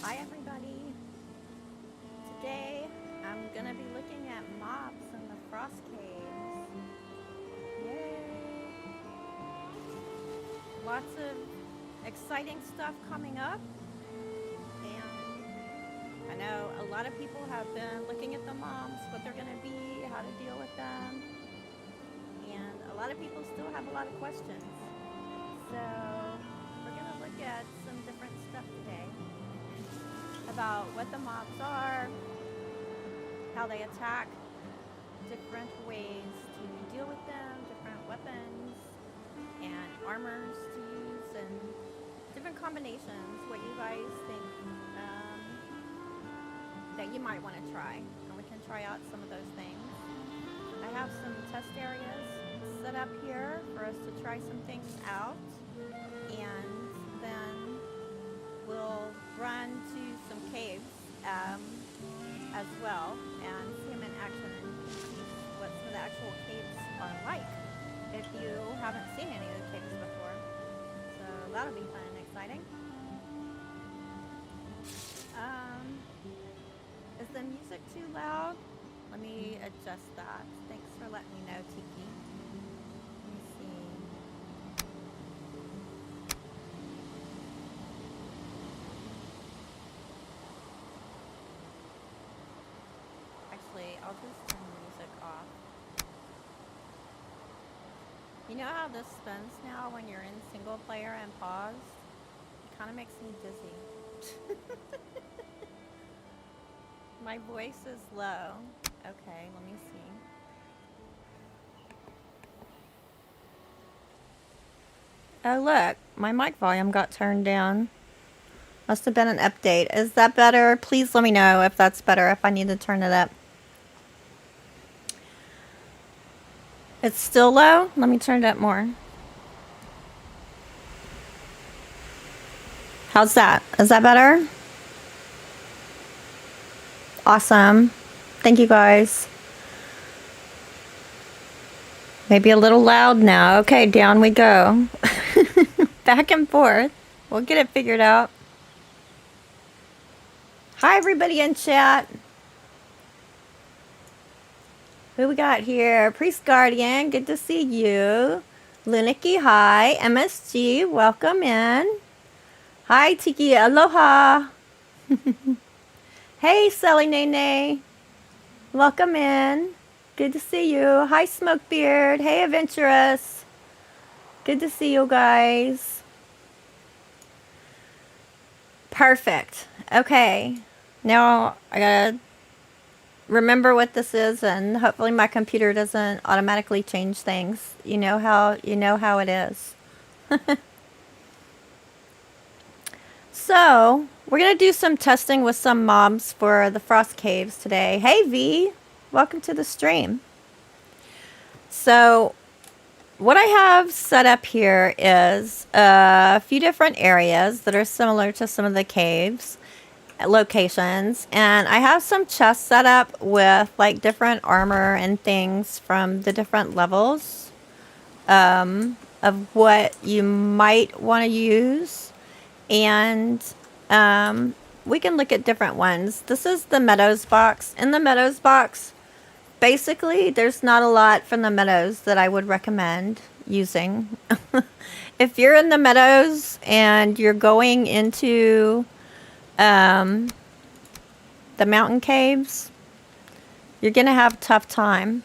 Hi everybody! Today I'm gonna be looking at mobs in the frost caves. Yay! Lots of exciting stuff coming up, and I know a lot of people have been looking at the mobs, what they're gonna be, how to deal with them, and a lot of people still have a lot of questions. So we're gonna look at some different stuff today about what the mobs are, how they attack, different ways to deal with them, different weapons and armors to use, and different combinations, what you guys think that you might want to try. And we can try out some of those things. I have some test areas set up here for us to try some things out, and then we'll run to some caves as well and see them in action and see what some of the actual caves are like if you haven't seen any of the caves before. So that'll be fun and exciting. Is the music too loud? Let me adjust that. Thanks for letting me know, Tiki. Let me see. Actually, I'll just turn the music off. You know how this spins now when you're in single player and pause? It kind of makes me dizzy. My voice is low. Okay, let me see. Oh look, my mic volume got turned down. Must have been an update. Is that better? Please let me know if that's better, if I need to turn it up. It's still low? Let me turn it up more. How's that? Is that better? Awesome. Thank you guys. Maybe a little loud now. Okay, down we go. Back and forth. We'll get it figured out. Hi everybody in chat. Who we got here? Priest Guardian, good to see you. Luniki, hi. MSG, welcome in. Hi Tiki, aloha. Hey Sally Nene, welcome in. Good to see you. Hi Smokebeard. Hey Adventurous. Good to see you guys. Perfect. Okay. Now I gotta remember what this is, and hopefully my computer doesn't automatically change things. You know how it is. So we're gonna do some testing with some mobs for the frost caves today. Hey V, welcome to the stream. So what I have set up here is a few different areas that are similar to some of the caves locations, and I have some chests set up with like different armor and things from the different levels of what you might want to use, and we can look at different ones. This is the Meadows box. In the Meadows box, basically there's not a lot from the Meadows that I would recommend using. If you're in the Meadows and you're going into the mountain caves, you're gonna have a tough time.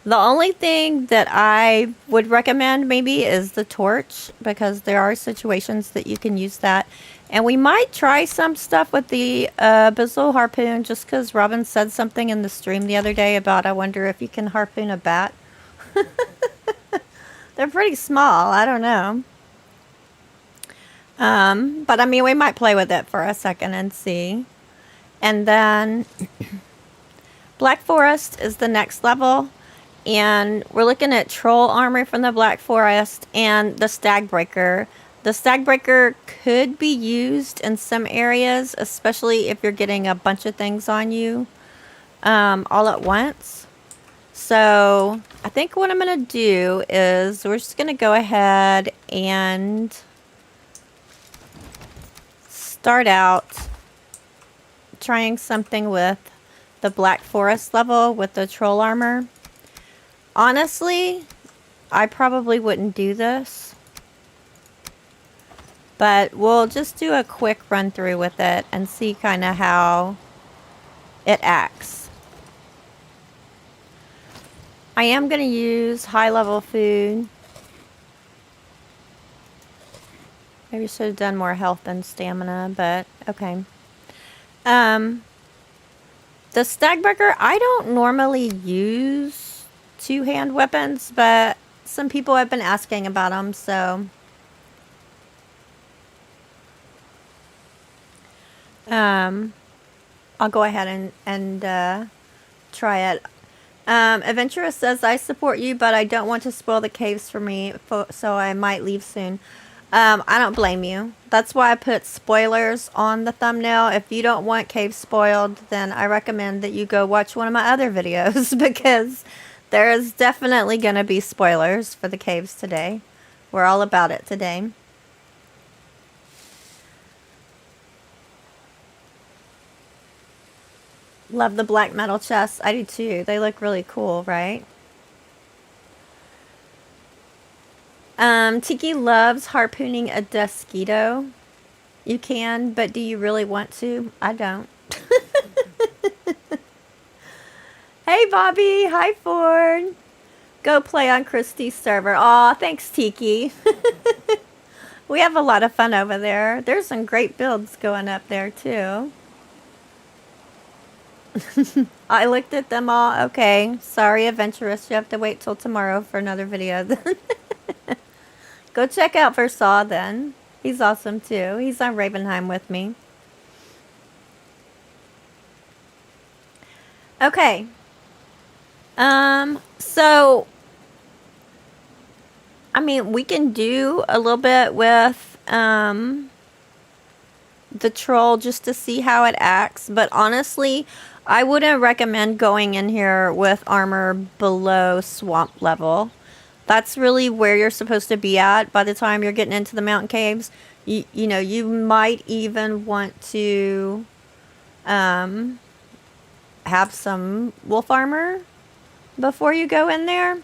The only thing that I would recommend maybe is the torch, because there are situations that you can use that. And we might try some stuff with the Abyssal harpoon, just because Robin said something in the stream the other day about, I wonder if you can harpoon a bat. They're pretty small, I don't know. But I mean, we might play with it for a second and see. And then Black Forest is the next level. And we're looking at troll armor from the Black Forest and the Stagbreaker. The Stagbreaker could be used in some areas, especially if you're getting a bunch of things on you all at once. So I think what I'm going to do is we're just going to go ahead and start out trying something with the Black Forest level with the troll armor. Honestly, I probably wouldn't do this. But we'll just do a quick run through with it and see kind of how it acts. I am going to use high level food. Maybe should have done more health and stamina, but okay. The Stagbreaker, I don't normally use two-hand weapons, but some people have been asking about them, so I'll go ahead and try it. Adventurous says, I support you, but I don't want to spoil the caves for me, so I might leave soon. I don't blame you. That's why I put spoilers on the thumbnail. If you don't want caves spoiled, then I recommend that you go watch one of my other videos because there is definitely going to be spoilers for the caves today. We're all about it today. Love the black metal chests. I do too. They look really cool, right? Tiki loves harpooning a Dusquito. You can, but do you really want to? I don't. Hey, Bobby. Hi, Ford. Go play on Christie's server. Aw, thanks, Tiki. We have a lot of fun over there. There's some great builds going up there, too. I looked at them all. Okay. Sorry, Adventurous. You have to wait till tomorrow for another video. Go check out Versaw then. He's awesome too. He's on Ravenheim with me. Okay. So I mean, we can do a little bit with the troll just to see how it acts, but honestly, I wouldn't recommend going in here with armor below swamp level. That's really where you're supposed to be at by the time you're getting into the mountain caves. You know, you might even want to have some wolf armor before you go in there.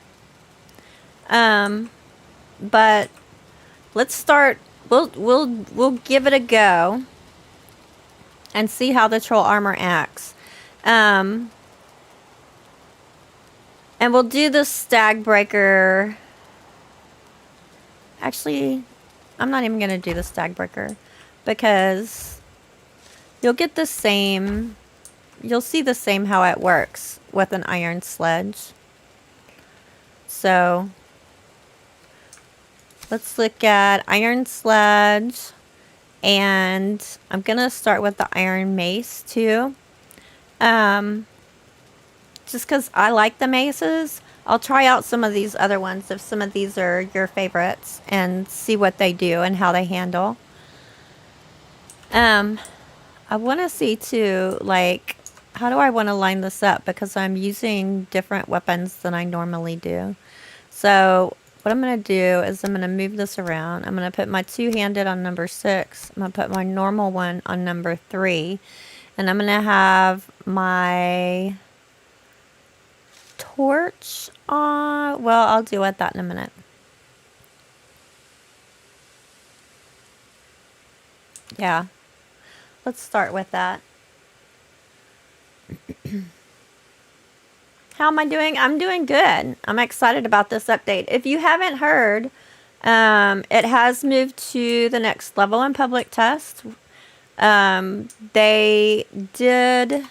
But let's start. We'll give it a go and see how the troll armor acts. And we'll do the Stagbreaker. Actually, I'm not even going to do the Stagbreaker because you'll get the same. You'll see the same how it works with an iron sledge. So let's look at iron sledge. And I'm going to start with the iron mace too. Just because I like the maces, I'll try out some of these other ones if some of these are your favorites and see what they do and how they handle. I want to see too, like, how do I want to line this up? Because I'm using different weapons than I normally do. So what I'm going to do is I'm going to move this around. I'm going to put my two-handed on number 6. I'm going to put my normal one on number 3. And I'm going to have my torch on. Well, I'll deal with that in a minute. Yeah. Let's start with that. How am I doing? I'm doing good. I'm excited about this update. If you haven't heard, it has moved to the next level in public test. They did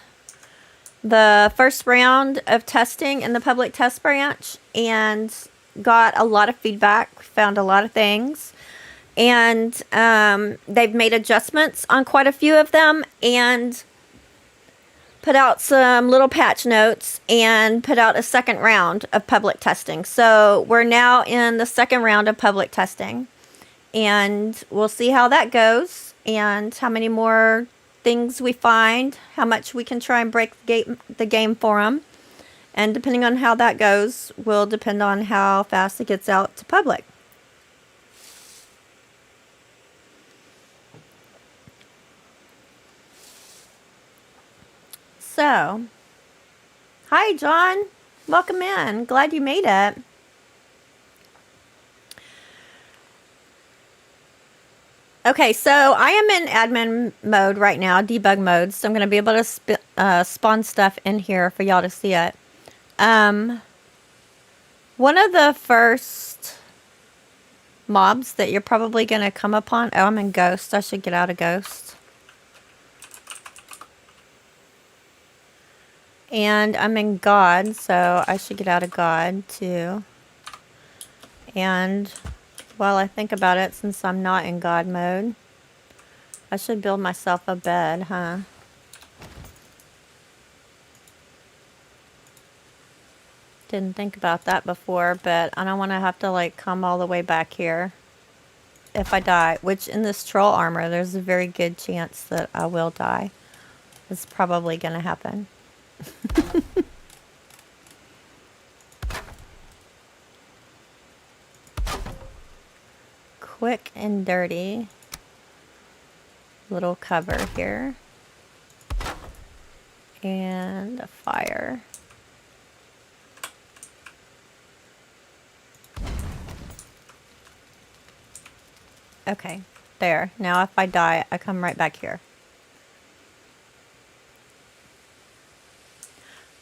the first round of testing in the public test branch and got a lot of feedback, found a lot of things. And they've made adjustments on quite a few of them and put out some little patch notes and put out a second round of public testing. So we're now in the second round of public testing. And we'll see how that goes and how many more things we find, how much we can try and break the game for them. And depending on how that goes will depend on how fast it gets out to public. So, hi, John. Welcome in. Glad you made it. Okay, so I am in admin mode right now, debug mode, so I'm going to be able to spawn stuff in here for y'all to see it. One of the first mobs that you're probably going to come upon... Oh, I'm in Ghost. I should get out of Ghost. And I'm in God, so I should get out of God, too. And while I think about it, since I'm not in God mode... I should build myself a bed, huh? Didn't think about that before, but I don't want to have to, like, come all the way back here if I die. Which, in this troll armor, there's a very good chance that I will die. It's probably going to happen. Quick and dirty. Little cover here. And a fire. Okay, there. Now if I die, I come right back here.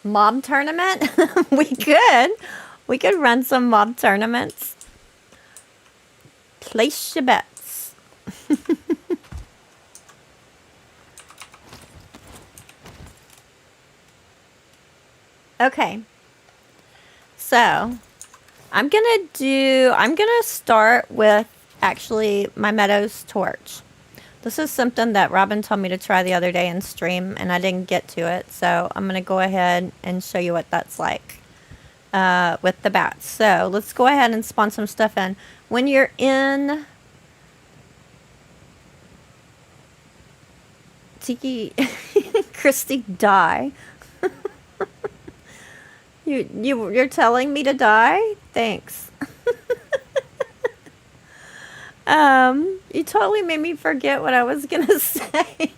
Mob tournament? We could. We could run some mob tournaments. Place your bets. Okay, so I'm gonna start with actually my Meadows torch. This is something that Robin told me to try the other day in stream, and I didn't get to it, so I'm gonna go ahead and show you what that's like with the bats. So let's go ahead and spawn some stuff in. When you're in Tiki Christy, die. You're telling me to die? Thanks. You totally made me forget what I was gonna say.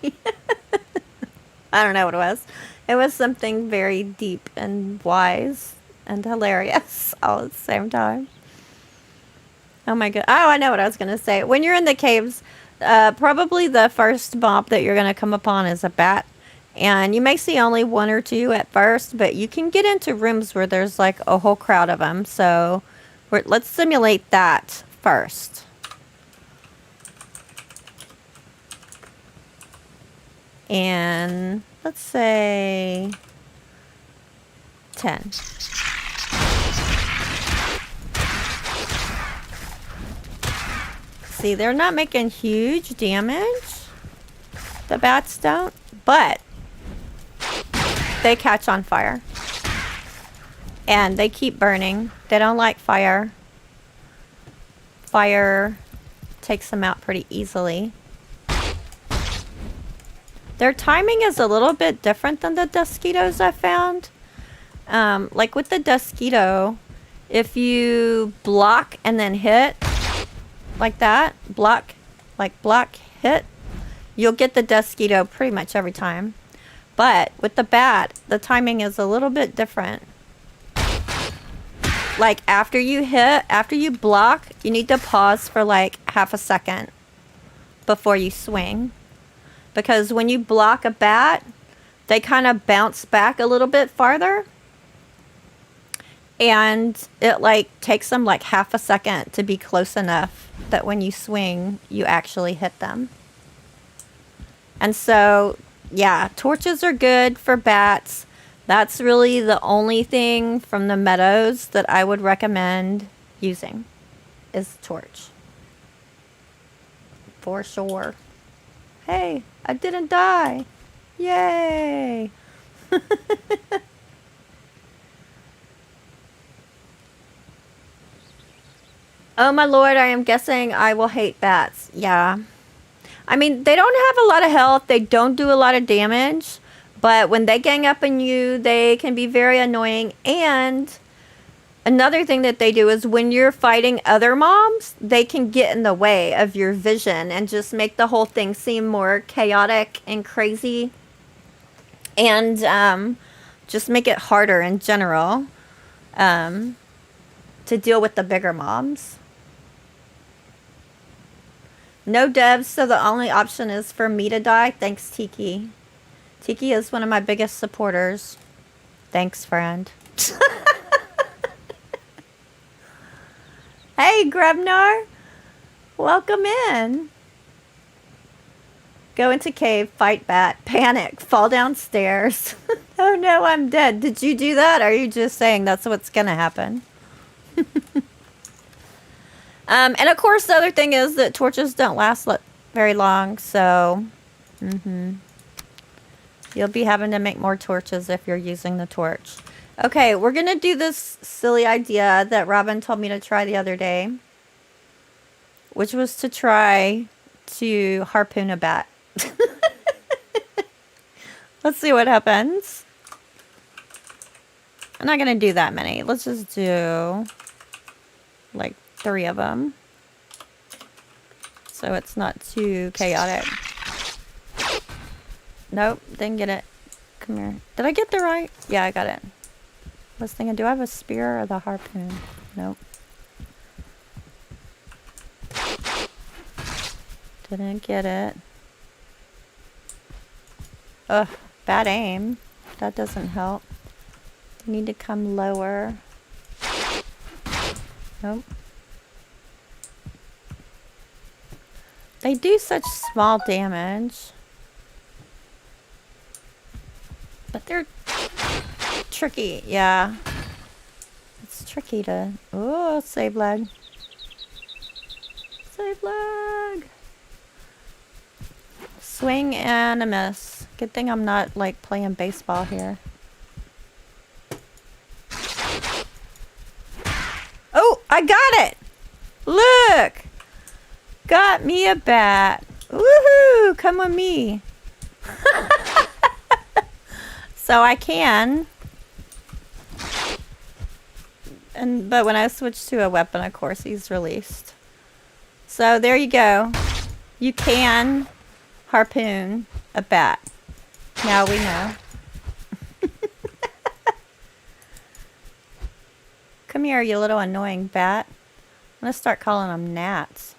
I don't know what it was. It was something very deep and wise and hilarious all at the same time. Oh my god. Oh, I know what I was gonna say. When you're in the caves, probably the first mob that you're gonna come upon is a bat. And you may see only one or two at first, but you can get into rooms where there's like a whole crowd of them. So let's simulate that first. And let's say 10. See, they're not making huge damage. The bats don't, but they catch on fire. And they keep burning. They don't like fire. Fire takes them out pretty easily. Their timing is a little bit different than the Duskitos I found. Like with the Duskito, if you block and then hit, like that, block, hit, you'll get the Duskito pretty much every time. But with the bat, the timing is a little bit different. Like after you hit, after you block, you need to pause for like half a second before you swing. Because when you block a bat, they kind of bounce back a little bit farther. And it like takes them like half a second to be close enough that when you swing, you actually hit them. And so, yeah, torches are good for bats. That's really the only thing from the Meadows that I would recommend using is torch. For sure. Hey, I didn't die. Yay. Oh my lord, I am guessing I will hate bats. Yeah. I mean, they don't have a lot of health. They don't do a lot of damage. But when they gang up on you, they can be very annoying. And another thing that they do is when you're fighting other mobs, they can get in the way of your vision and just make the whole thing seem more chaotic and crazy. and just make it harder in general to deal with the bigger mobs. No devs, so the only option is for me to die. Thanks, Tiki. Tiki is one of my biggest supporters. Thanks, friend. Hey, Grebnar. Welcome in. Go into cave, fight bat, panic, fall downstairs. Oh no, I'm dead. Did you do that? Or are you just saying that's what's gonna happen? And of course, the other thing is that torches don't last very long, so you'll be having to make more torches if you're using the torch. Okay, we're gonna do this silly idea that Robin told me to try the other day, which was to try to harpoon a bat. Let's see what happens. I'm not gonna do that many. Let's just do like 3 of them, so it's not too chaotic. Nope, didn't get it. Come here. Did I get the right? Yeah, I got it. I was thinking, do I have a spear or the harpoon? Nope. Didn't get it. Ugh, bad aim. That doesn't help. You need to come lower. Nope. They do such small damage. But they're tricky, yeah. It's tricky to... Oh, save lag. Save lag! Swing and a miss. Good thing I'm not, like, playing baseball here. Oh, I got it! Look! Got me a bat. Woohoo! Come with me. So I can. But when I switch to a weapon, of course, he's released. So there you go. You can harpoon a bat. Now we know. Come here, you little annoying bat. I'm gonna start calling them gnats.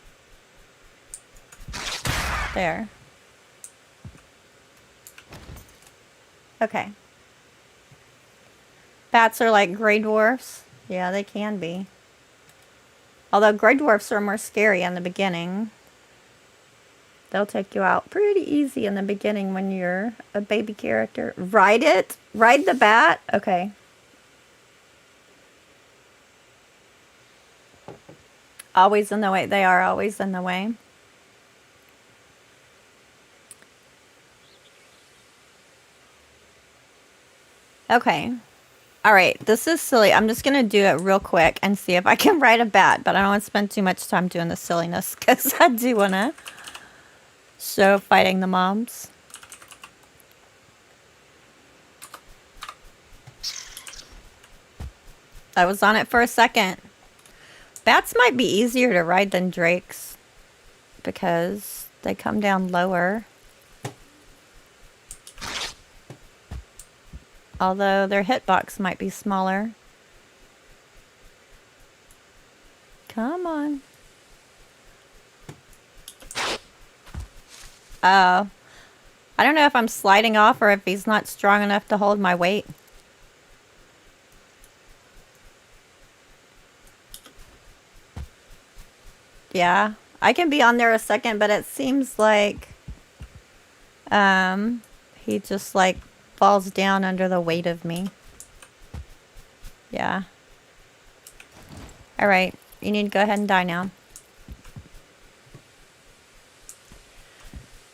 There. Okay. Bats are like gray dwarfs. Yeah, they can be. Although gray dwarfs are more scary in the beginning. They'll take you out pretty easy in the beginning when you're a baby character. Ride it? Ride the bat? Okay. Always in the way. They are always in the way. Okay. All right. This is silly. I'm just going to do it real quick and see if I can ride a bat. But I don't want to spend too much time doing the silliness because I do want to show fighting the moms. I was on it for a second. Bats might be easier to ride than drakes because they come down lower. Although their hitbox might be smaller. Come on. Oh. I don't know if I'm sliding off or if he's not strong enough to hold my weight. Yeah. I can be on there a second, but it seems like he just like falls down under the weight of me. Yeah. Alright. You need to go ahead and die now.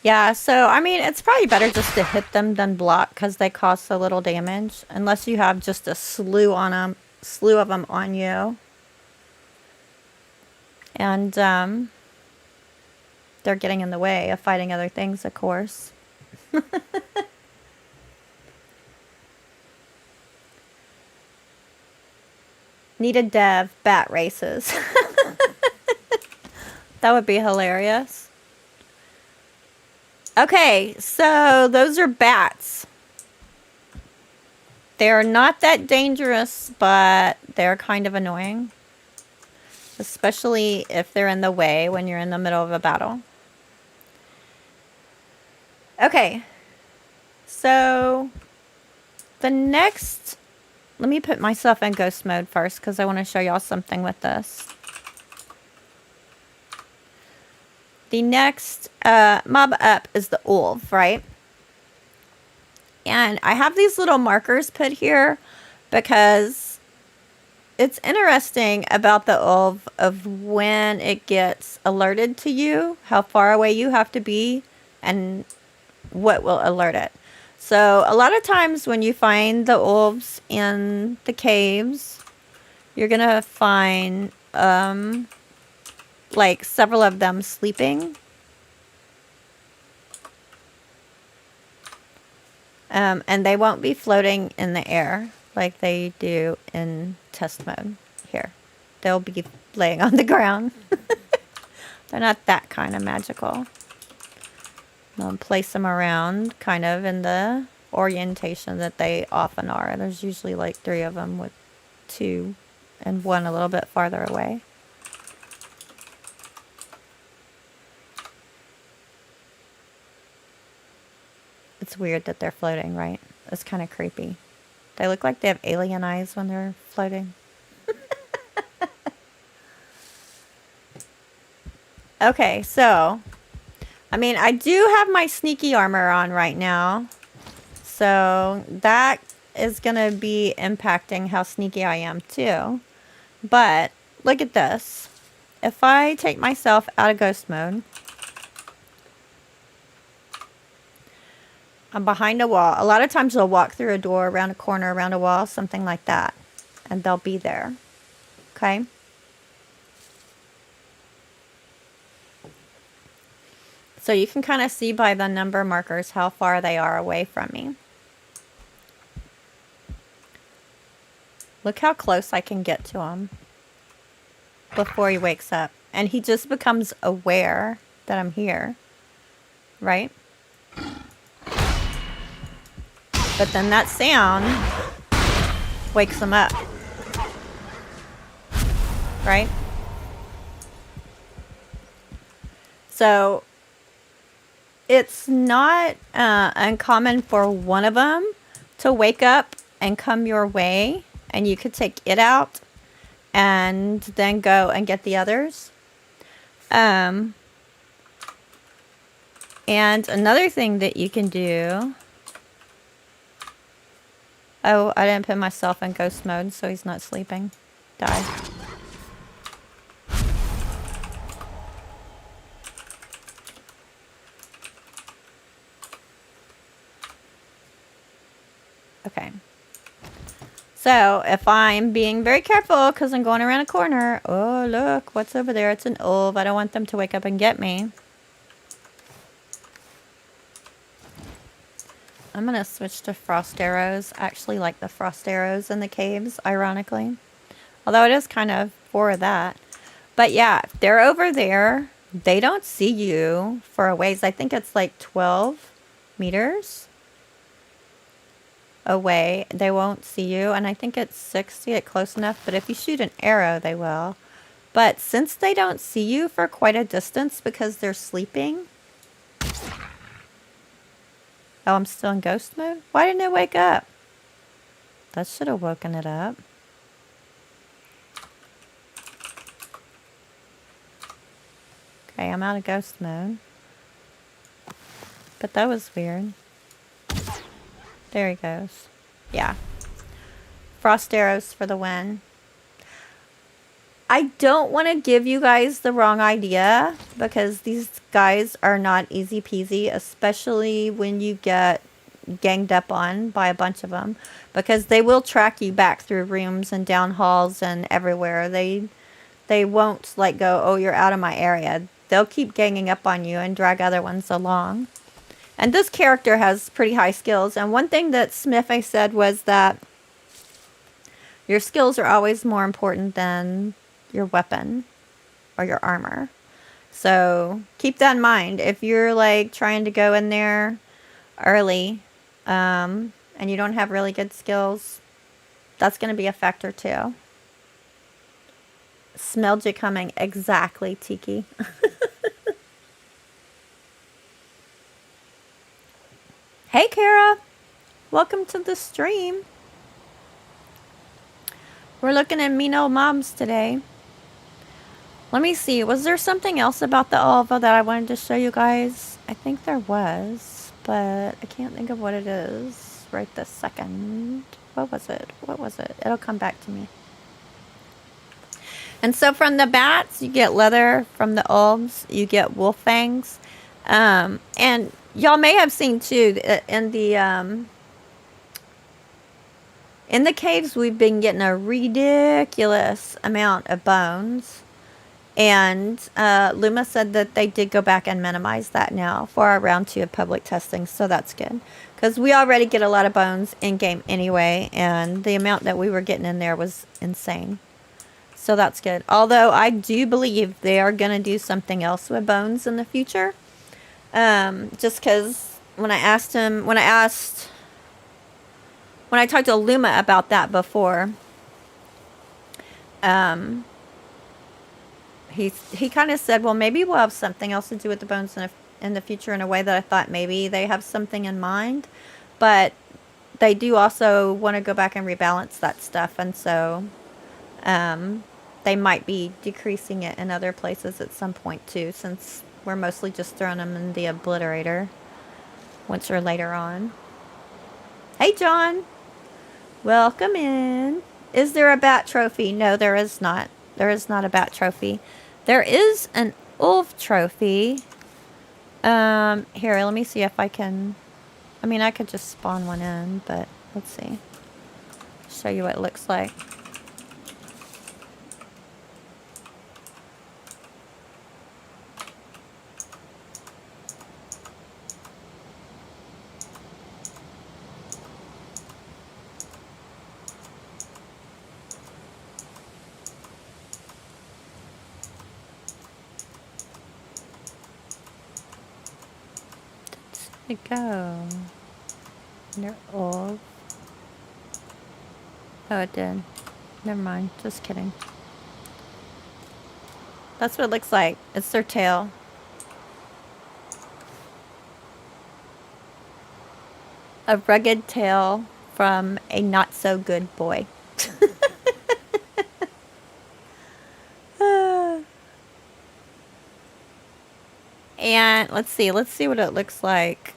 Yeah, so, I mean, it's probably better just to hit them than block because they cause so little damage. Unless you have just a slew of them on you. And, they're getting in the way of fighting other things, of course. Need a dev, bat races. That would be hilarious. Okay, so those are bats. They're not that dangerous, but they're kind of annoying. Especially if they're in the way when you're in the middle of a battle. Okay. So, the next... Let me put myself in ghost mode first, because I want to show y'all something with this. The next mob up is the wolf, right? And I have these little markers put here because it's interesting about the wolf of when it gets alerted to you, how far away you have to be, and what will alert it. So a lot of times when you find the wolves in the caves, you're going to find like several of them sleeping. And they won't be floating in the air like they do in test mode here. They'll be laying on the ground. They're not that kind of magical. I'll place them around kind of in the orientation that they often are. There's usually like 3 of them with 2 and 1 a little bit farther away. It's weird that they're floating, right? It's kind of creepy. They look like they have alien eyes when they're floating. Okay, so... I mean, I do have my sneaky armor on right now. So that is going to be impacting how sneaky I am too. But look at this. If I take myself out of ghost mode, I'm behind a wall. A lot of times they'll walk through a door, around a corner, around a wall, something like that. And they'll be there. Okay? So you can kind of see by the number markers how far they are away from me. Look how close I can get to him before he wakes up. And he just becomes aware that I'm here. Right? But then that sound wakes him up. Right? So it's not uncommon for one of them to wake up and come your way, and you could take it out and then go and get the others. And another thing that you can do... Oh, I didn't put myself in ghost mode, so he's not sleeping. Die. Okay. So, if I'm being very careful because I'm going around a corner. Oh, look. What's over there? It's an wolf. I don't want them to wake up and get me. I'm going to switch to frost arrows. I actually like the frost arrows in the caves, ironically. Although it is kind of for that. But yeah, if they're over there, they don't see you for a ways. I think it's like 12 meters away. They won't see you. And I think it's 6 to get close enough. But if you shoot an arrow, they will. But since they don't see you for quite a distance because they're sleeping... Oh, I'm still in ghost mode? Why didn't it wake up? That should have woken it up. Okay, I'm out of ghost mode. But that was weird. There he goes. Yeah. Frost arrows for the win. I don't want to give you guys the wrong idea because these guys are not easy peasy, especially when you get ganged up on by a bunch of them, because they will track you back through rooms and down halls and everywhere. They won't like go, oh, you're out of my area. They'll keep ganging up on you and drag other ones along. And this character has pretty high skills. And one thing that Smithy said was that your skills are always more important than your weapon or your armor. So keep that in mind. If you're like trying to go in there early, and you don't have really good skills, that's going to be a factor too. Smelled you coming. Exactly, Tiki. Hey, Kara. Welcome to the stream. We're looking at mean old moms today. Let me see. Was there something else about the Alva that I wanted to show you guys? I think there was, but I can't think of what it is right this second. What was it? What was it? It'll come back to me. And so from the bats, you get leather. From the elves, you get wolf fangs. And y'all may have seen too in the caves, we've been getting a ridiculous amount of bones. And Luma said that they did go back and minimize that now for our round 2 of public testing. So that's good. Because we already get a lot of bones in-game anyway. And the amount that we were getting in there was insane. So that's good. Although I do believe they are going to do something else with bones in the future. Just because when I talked to Luma about that before, he kind of said, well, maybe we'll have something else to do with the bones in the future, in a way that I thought maybe they have something in mind. But they do also want to go back and rebalance that stuff. And so they might be decreasing it in other places at some point too, since we're mostly just throwing them in the obliterator once or later on. Hey, John. Welcome in. Is there a bat trophy? No, there is not. There is not a bat trophy. There is an wolf trophy. Here, let me see if I can... I mean, I could just spawn one in, but let's see. Show you what it looks like. Where'd it go? They're old. Oh, it did. Never mind. Just kidding. That's what it looks like. It's their tail. A rugged tail from a not-so-good boy. And let's see what it looks like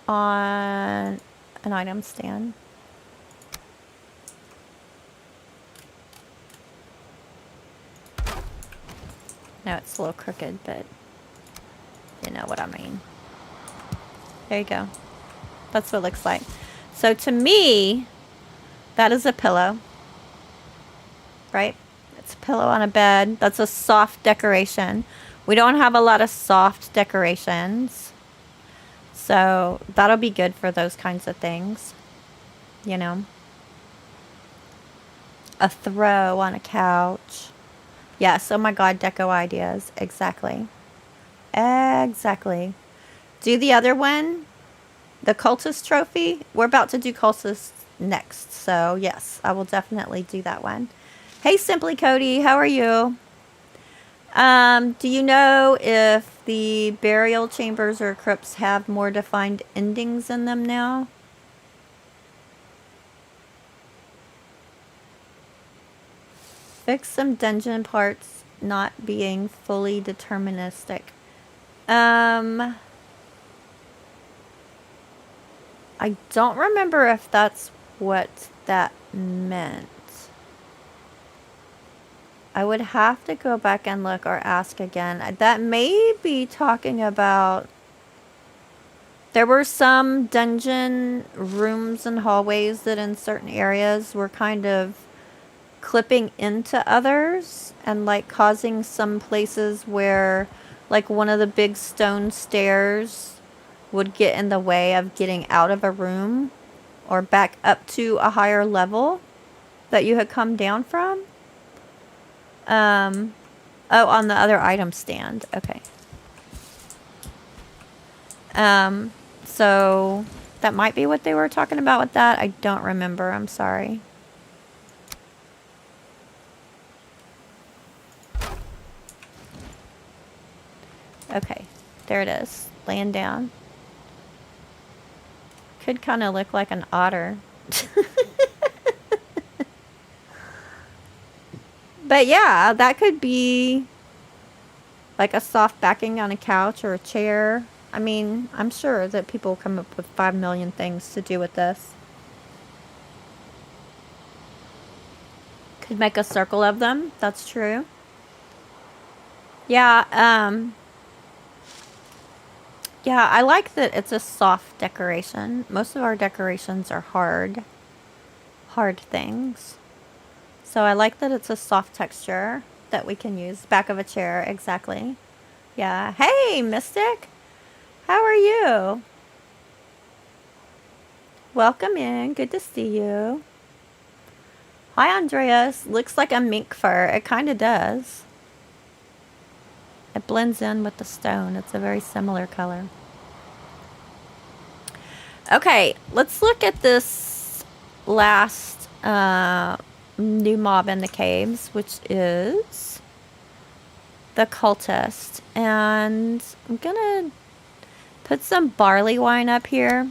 on an item stand. No, it's a little crooked, but you know what I mean. There you go. That's what it looks like. So to me, that is a pillow, right? It's a pillow on a bed. That's a soft decoration. We don't have a lot of soft decorations. So that'll be good for those kinds of things. You know. A throw on a couch. Yes, oh my god, deco ideas. Exactly. Exactly. Do the other one. The cultist trophy. We're about to do cultist next. So yes, I will definitely do that one. Hey, Simply Cody, how are you? Do you know if the burial chambers or crypts have more defined endings in them now? Fix some dungeon parts not being fully deterministic. I don't remember if that's what that meant. I would have to go back and look or ask again. That may be talking about... There were some dungeon rooms and hallways that in certain areas were kind of clipping into others and like causing some places where like one of the big stone stairs would get in the way of getting out of a room or back up to a higher level that you had come down from. Oh, on the other item stand. Okay. So That might be what they were talking about with that. I don't remember. I'm sorry. Okay, there it is. Laying down. Could kind of look like an otter. But yeah, that could be like a soft backing on a couch or a chair. I mean, I'm sure that people come up with 5 million things to do with this. Could make a circle of them. That's true. Yeah, yeah, I like that it's a soft decoration. Most of our decorations are hard things. So I like that it's a soft texture that we can use. Back of a chair, exactly. Yeah. Hey, Mystic. How are you? Welcome in. Good to see you. Hi, Andreas. Looks like a mink fur. It kind of does. It blends in with the stone. It's a very similar color. Okay, let's look at this last new mob in the caves, which is the cultist. And I'm gonna put some barley wine up here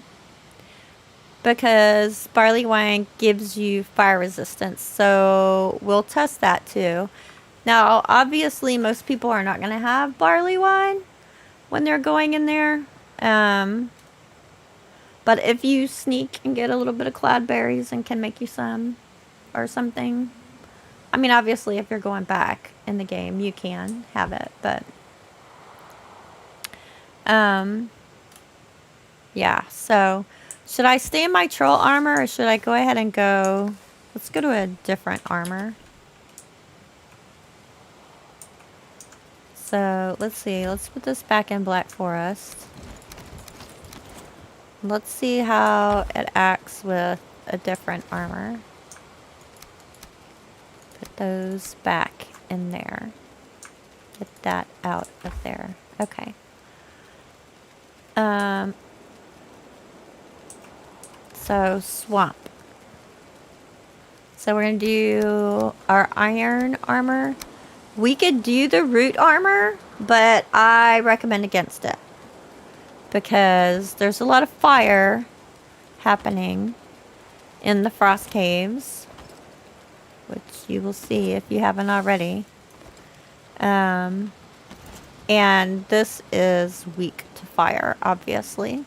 because barley wine gives you fire resistance, so we'll test that too. Now, obviously, most people are not going to have barley wine when they're going in there. But if you sneak and get a little bit of cloudberries and can make you some or something. I mean, obviously, if you're going back in the game, you can have it. But, yeah. So, should I stay in my troll armor or should I go ahead and go... Let's go to a different armor. So, let's see. Let's put this back in Black Forest. Let's see how it acts with a different armor. Put those back in there. Get that out of there. Okay. So, swamp. So, we're going to do our iron armor. We could do the root armor, but I recommend against it. Because there's a lot of fire happening in the frost caves. Which you will see if you haven't already. And this is weak to fire, obviously.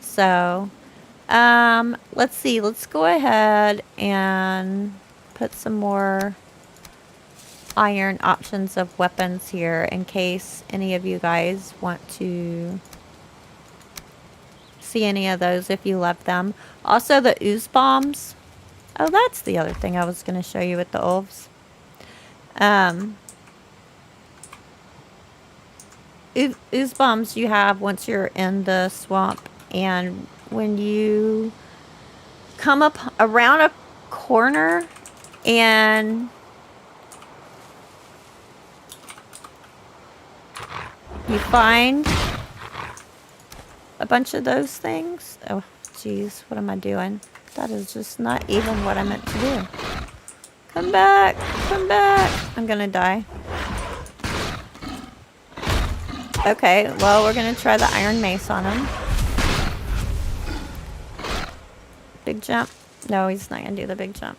So, let's see. Let's go ahead and put some more iron options of weapons here in case any of you guys want to see any of those if you love them. Also the ooze bombs. Oh, that's the other thing I was going to show you with the wolves. Ooze bombs you have once you're in the swamp, and when you come up around a corner and you find a bunch of those things. Oh, jeez, what am I doing? That is just not even what I meant to do. Come back, come back. I'm gonna die. Okay, well, we're gonna try the iron mace on him. Big jump. No, he's not gonna do the big jump.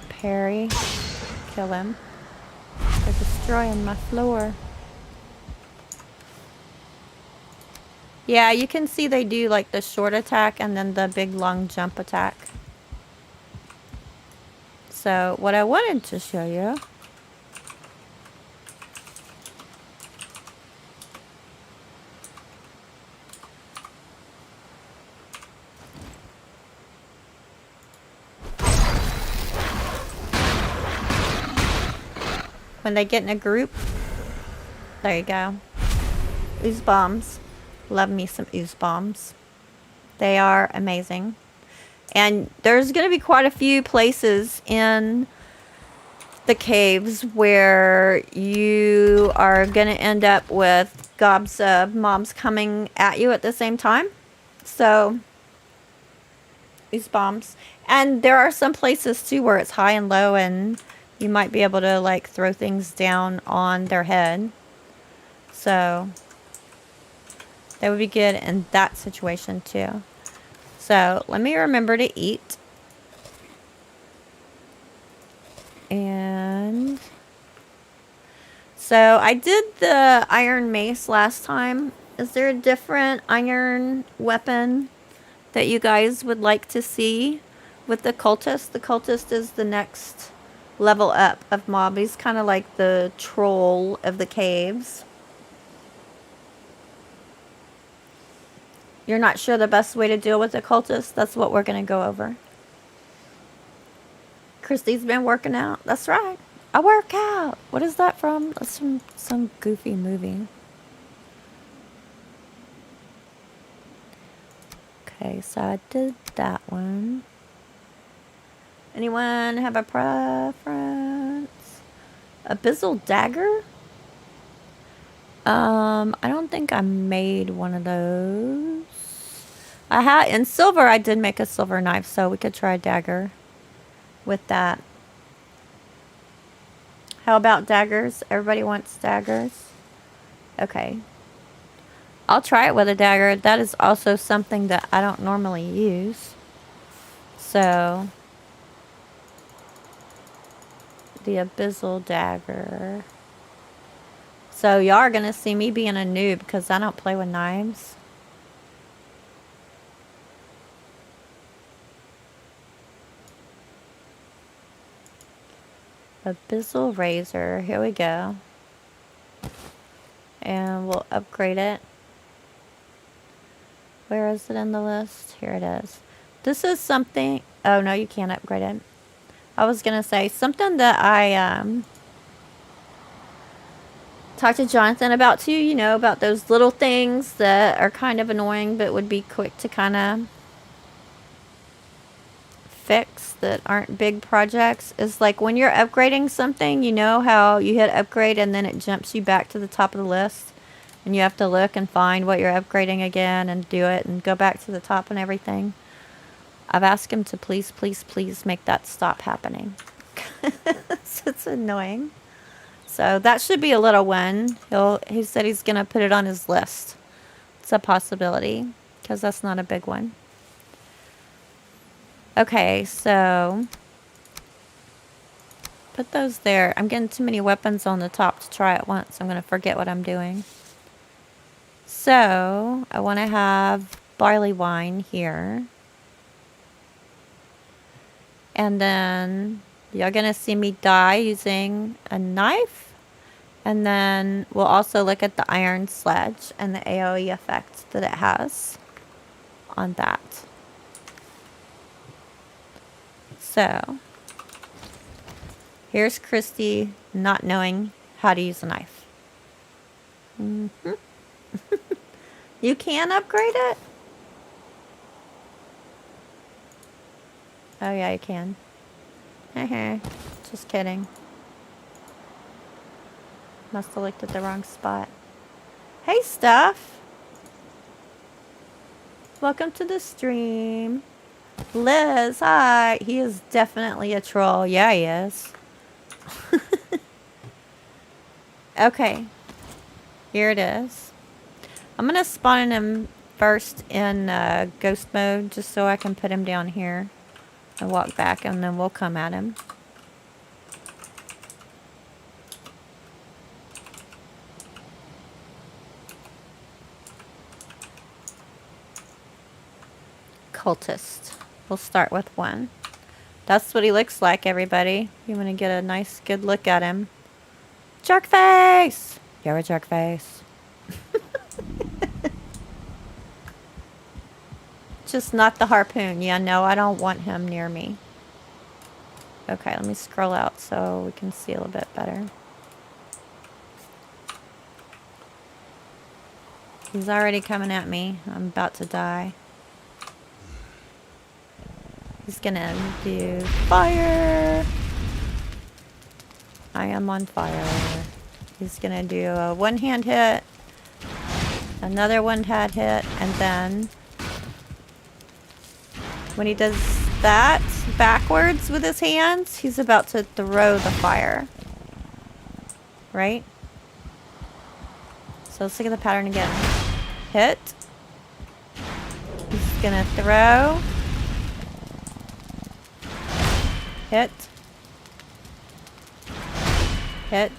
Parry. Kill him. They're destroying my floor. Yeah, you can see they do like the short attack and then the big long jump attack. So what I wanted to show you when they get in a group. There you go. Ooze bombs. Love me some ooze bombs. They are amazing. And there's going to be quite a few places in the caves where you are going to end up with gobs of mobs coming at you at the same time. So these bombs. And there are some places too where it's high and low, and you might be able to like throw things down on their head. So that would be good in that situation too. So let me remember to eat. And so I did the iron mace last time. Is there a different iron weapon that you guys would like to see with the cultist? The cultist is the next level up of mob. He's kind of like the troll of the caves. You're not sure the best way to deal with the cultist? That's what we're going to go over. Christy's been working out. That's right. I work out. What is that from? That's from some goofy movie. Okay, so I did that one. Anyone have a preference? Abyssal dagger? I don't think I made one of those. I had in silver. I did make a silver knife, so we could try a dagger with that. How about daggers? Everybody wants daggers. Okay. I'll try it with a dagger. That is also something that I don't normally use. So, the abyssal dagger. So, y'all are going to see me being a noob because I don't play with knives. Abyssal razor. Here we go. And we'll upgrade it. Where is it in the list? Here it is. This is something... Oh, no, you can't upgrade it. I was going to say something that I talked to Jonathan about too. You know, about those little things that are kind of annoying but would be quick to kind of fix, that aren't big projects. Is like when you're upgrading something, you know how you hit upgrade and then it jumps you back to the top of the list? And you have to look and find what you're upgrading again and do it and go back to the top and everything. I've asked him to please, please, please make that stop happening. So it's annoying. So that should be a little one. He said he's going to put it on his list. It's a possibility because that's not a big one. Okay, so put those there. I'm getting too many weapons on the top to try at once. I'm going to forget what I'm doing. So, I want to have barley wine here. And then, you're going to see me dye using a knife. And then, we'll also look at the iron sledge and the AoE effect that it has on that. So, here's Christy not knowing how to use a knife. Mm-hmm. You can upgrade it? Oh yeah, you can. Just kidding. Must have looked at the wrong spot. Hey, Stuff! Welcome to the stream. Liz, hi! He is definitely a troll. Yeah, he is. Okay. Here it is. I'm going to spawn him first in ghost mode just so I can put him down here and walk back, and then we'll come at him. Cultist. We'll start with one. That's what he looks like, everybody. You want to get a nice, good look at him. Jerk face! You're a jerk face. Just not the harpoon. Yeah, no, I don't want him near me. Okay, let me scroll out so we can see a little bit better. He's already coming at me. I'm about to die. He's gonna do fire. I am on fire. He's gonna do a one-hand hit. Another one-had hit, and then when he does that backwards with his hands, he's about to throw the fire. Right? So let's look at the pattern again. Hit. He's gonna throw. Hit. Hit.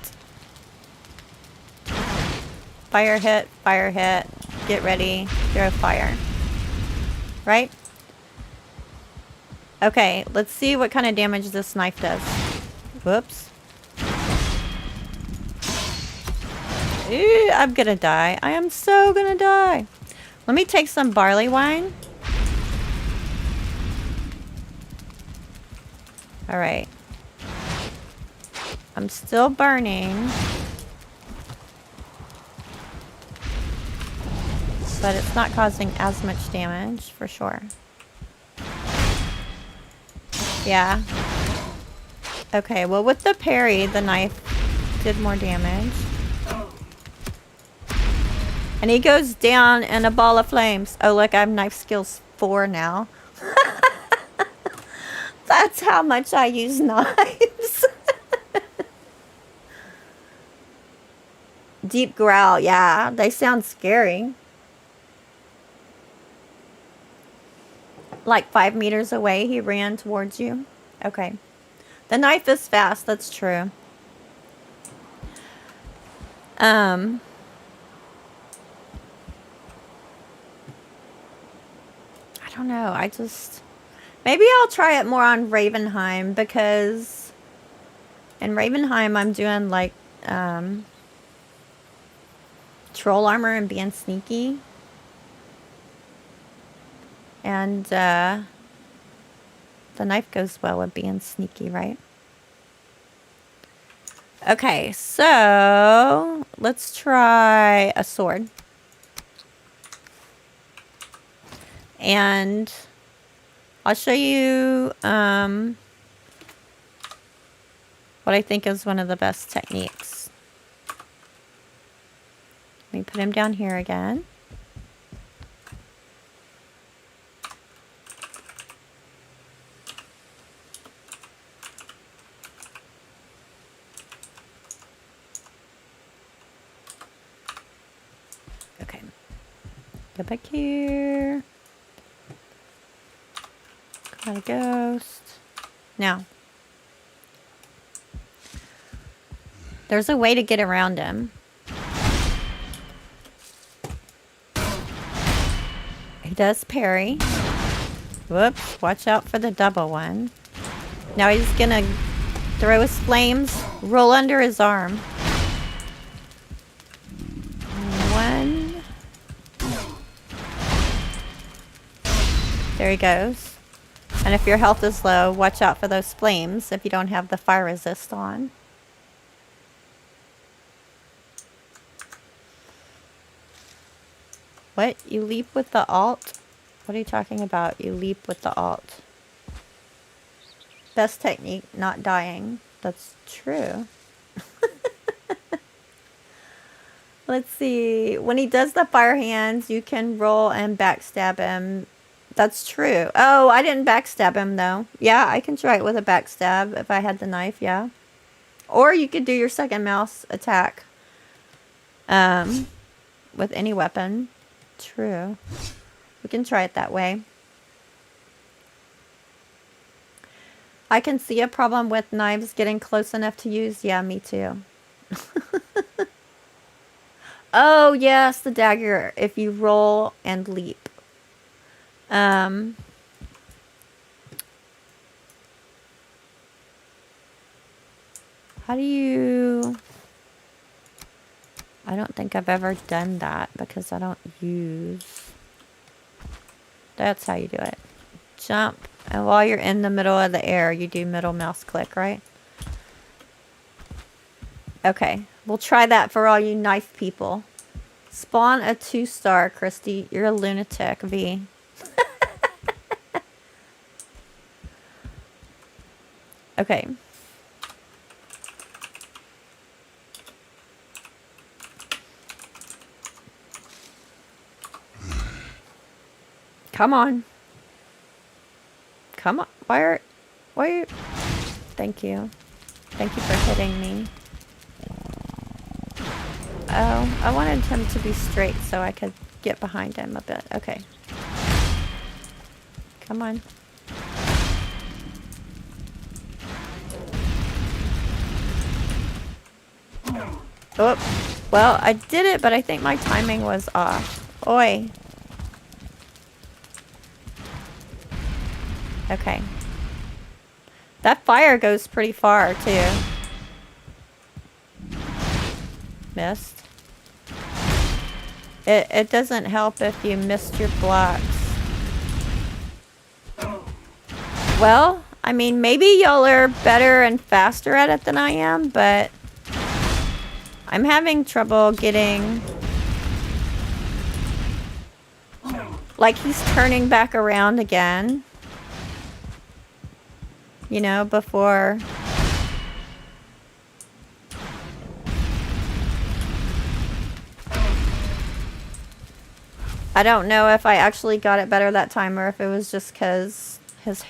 Fire hit, fire hit. Get ready, throw fire. Right? Okay, let's see what kind of damage this knife does. Whoops. Ew, I'm gonna die. I am so gonna die. Let me take some barley wine. Alright. I'm still burning. But it's not causing as much damage, for sure. Yeah. Okay, well with the parry, the knife did more damage. And he goes down in a ball of flames. Oh look, I have knife skills 4 now. That's how much I use knives. Deep growl, yeah, they sound scary. Like 5 meters away, he ran towards you. Okay. The knife is fast, that's true. I don't know, I just... Maybe I'll try it more on Ravenheim, because in Ravenheim I'm doing like troll armor and being sneaky. And the knife goes well with being sneaky, right? Okay, so let's try a sword. And I'll show you what I think is one of the best techniques. Let me put him down here again. Okay. Go back here. Got a ghost. Now, there's a way to get around him. He does parry. Whoops, watch out for the double one. Now he's gonna throw his flames, roll under his arm. One. There he goes. And if your health is low, watch out for those flames if you don't have the fire resist on. What? You leap with the alt? What are you talking about? You leap with the alt. Best technique, not dying. That's true. Let's see. When he does the fire hands, you can roll and backstab him. That's true. Oh, I didn't backstab him, though. Yeah, I can try it with a backstab if I had the knife, yeah. Or you could do your second mouse attack with any weapon. True. We can try it that way. I can see a problem with knives getting close enough to use. Yeah, me too. Oh, yes, the dagger. If you roll and leap. How do you... I don't think I've ever done that because I don't use... That's how you do it. Jump. And while you're in the middle of the air, you do middle mouse click, right? Okay. We'll try that for all you knife people. Spawn a 2-star, Christy. You're a lunatic, V. Okay. Come on. Come on. Why are you... Thank you. Thank you for hitting me. Oh, I wanted him to be straight so I could get behind him a bit. Okay. Come on. Oh, well, I did it, but I think my timing was off. Oi. Okay. That fire goes pretty far, too. Missed. It doesn't help if you missed your blocks. Well, I mean, maybe y'all are better and faster at it than I am, but I'm having trouble getting... Like, he's turning back around again. You know, before... I don't know if I actually got it better that time or if it was just because his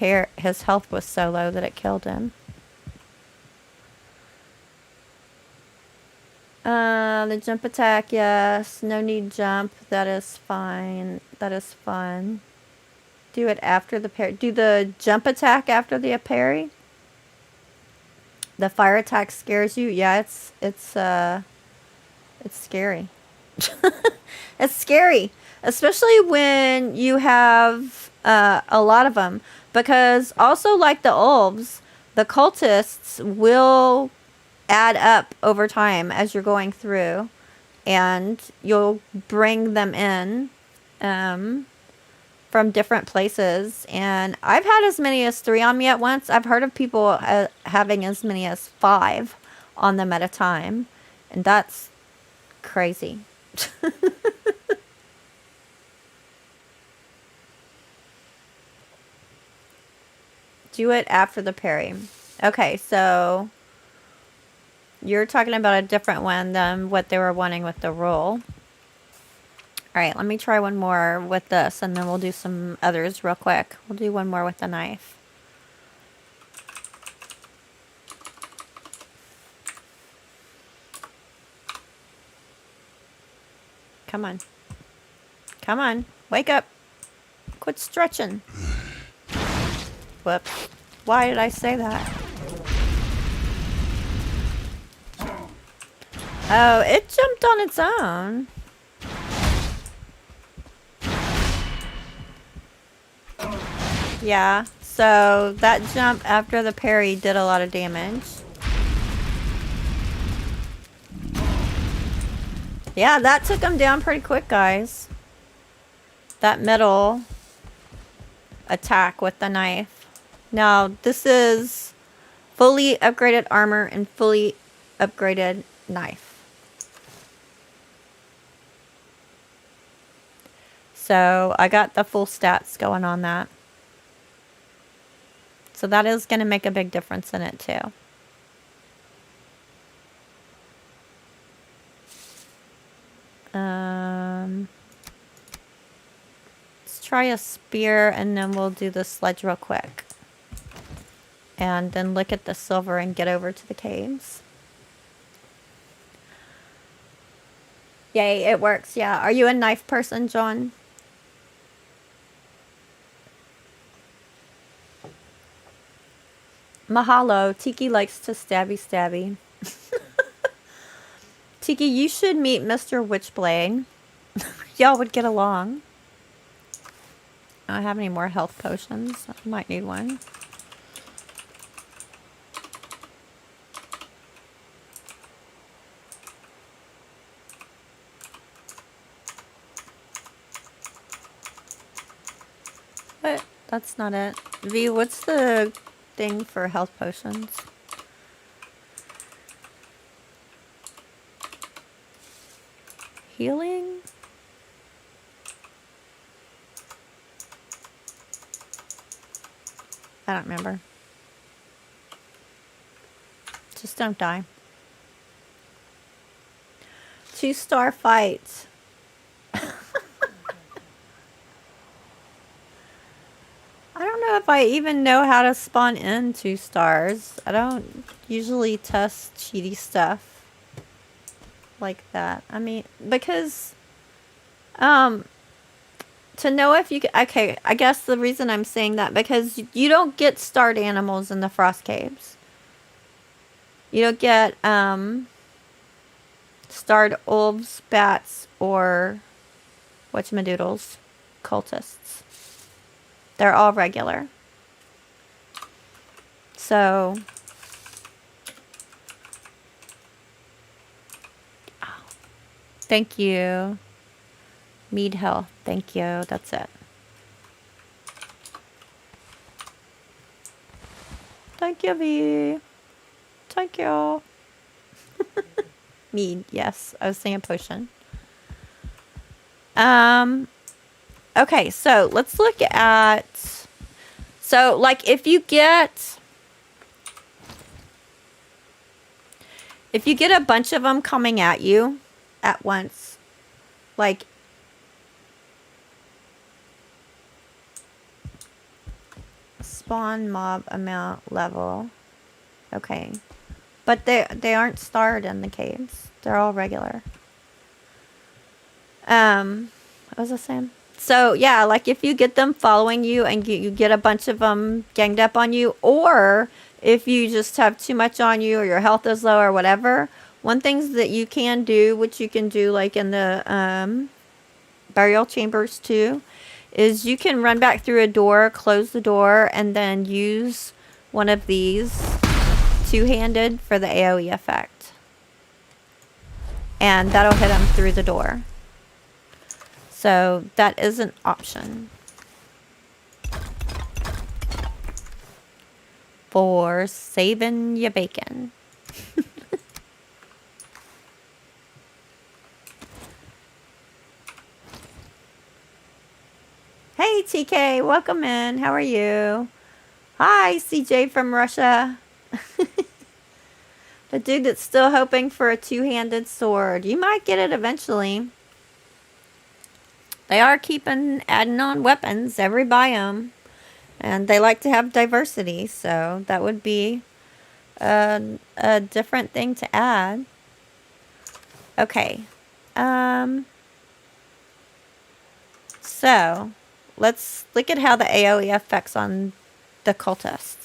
health was so low that it killed him. The jump attack, yes. No need jump. That is fine. That is fun. Do it after the parry. Do the jump attack after the parry. The fire attack scares you. Yeah, it's scary. It's scary. Especially when you have a lot of them. Because also like the wolves, the cultists will add up over time as you're going through. And you'll bring them in from different places. And I've had as many as 3 on me at once. I've heard of people having as many as 5 on them at a time. And that's crazy. Do it after the parry. Okay, so you're talking about a different one than what they were wanting with the roll. Alright, let me try one more with this, and then we'll do some others real quick. We'll do one more with the knife. Come on. Come on. Wake up. Quit stretching. Whoops. Why did I say that? Oh, it jumped on its own. Yeah, so that jump after the parry did a lot of damage. Yeah, that took him down pretty quick, guys. That middle attack with the knife. Now, this is fully upgraded armor and fully upgraded knife. So, I got the full stats going on that. So that is going to make a big difference in it too. Let's try a spear and then we'll do the sledge real quick. And then look at the silver and get over to the caves. Yay, it works. Yeah. Are you a knife person, John? Mahalo. Tiki likes to stabby. Tiki, you should meet Mr. Witchblade. Y'all would get along. I don't have any more health potions. I might need one. But that's not it. V, what's the thing for health potions? Healing? I don't remember. Just don't die. 2-star fight. if I even know how to spawn in 2 stars. I don't usually test cheaty stuff like that. I mean, because, to know if you can, okay, I guess the reason I'm saying that, because you don't get starred animals in the frost caves. You don't get, starred wolves, bats, or whatchamadoodles, cultists. They're all regular. So, thank you. Mead Hill. Thank you. That's it. Thank you, V. Thank you. Mead, yes. I was saying potion. Okay, so let's look at... So, like, if you get a bunch of them coming at you at once, like... Spawn mob amount level. Okay. But they aren't starred in the caves. They're all regular. What was I saying? So, yeah, like if you get them following you and you get a bunch of them ganged up on you, or if you just have too much on you or your health is low or whatever, one thing that you can do, which you can do like in the burial chambers too, is you can run back through a door, close the door, and then use one of these two-handed for the AoE effect. And that'll hit them through the door. So that is an option for saving your bacon. Hey TK, welcome in. How are you? Hi CJ from Russia. The dude that's still hoping for a two-handed sword. You might get it eventually. They are adding on weapons every biome. And they like to have diversity, so that would be a different thing to add. Okay. So, let's look at how the AoE affects on the cultists.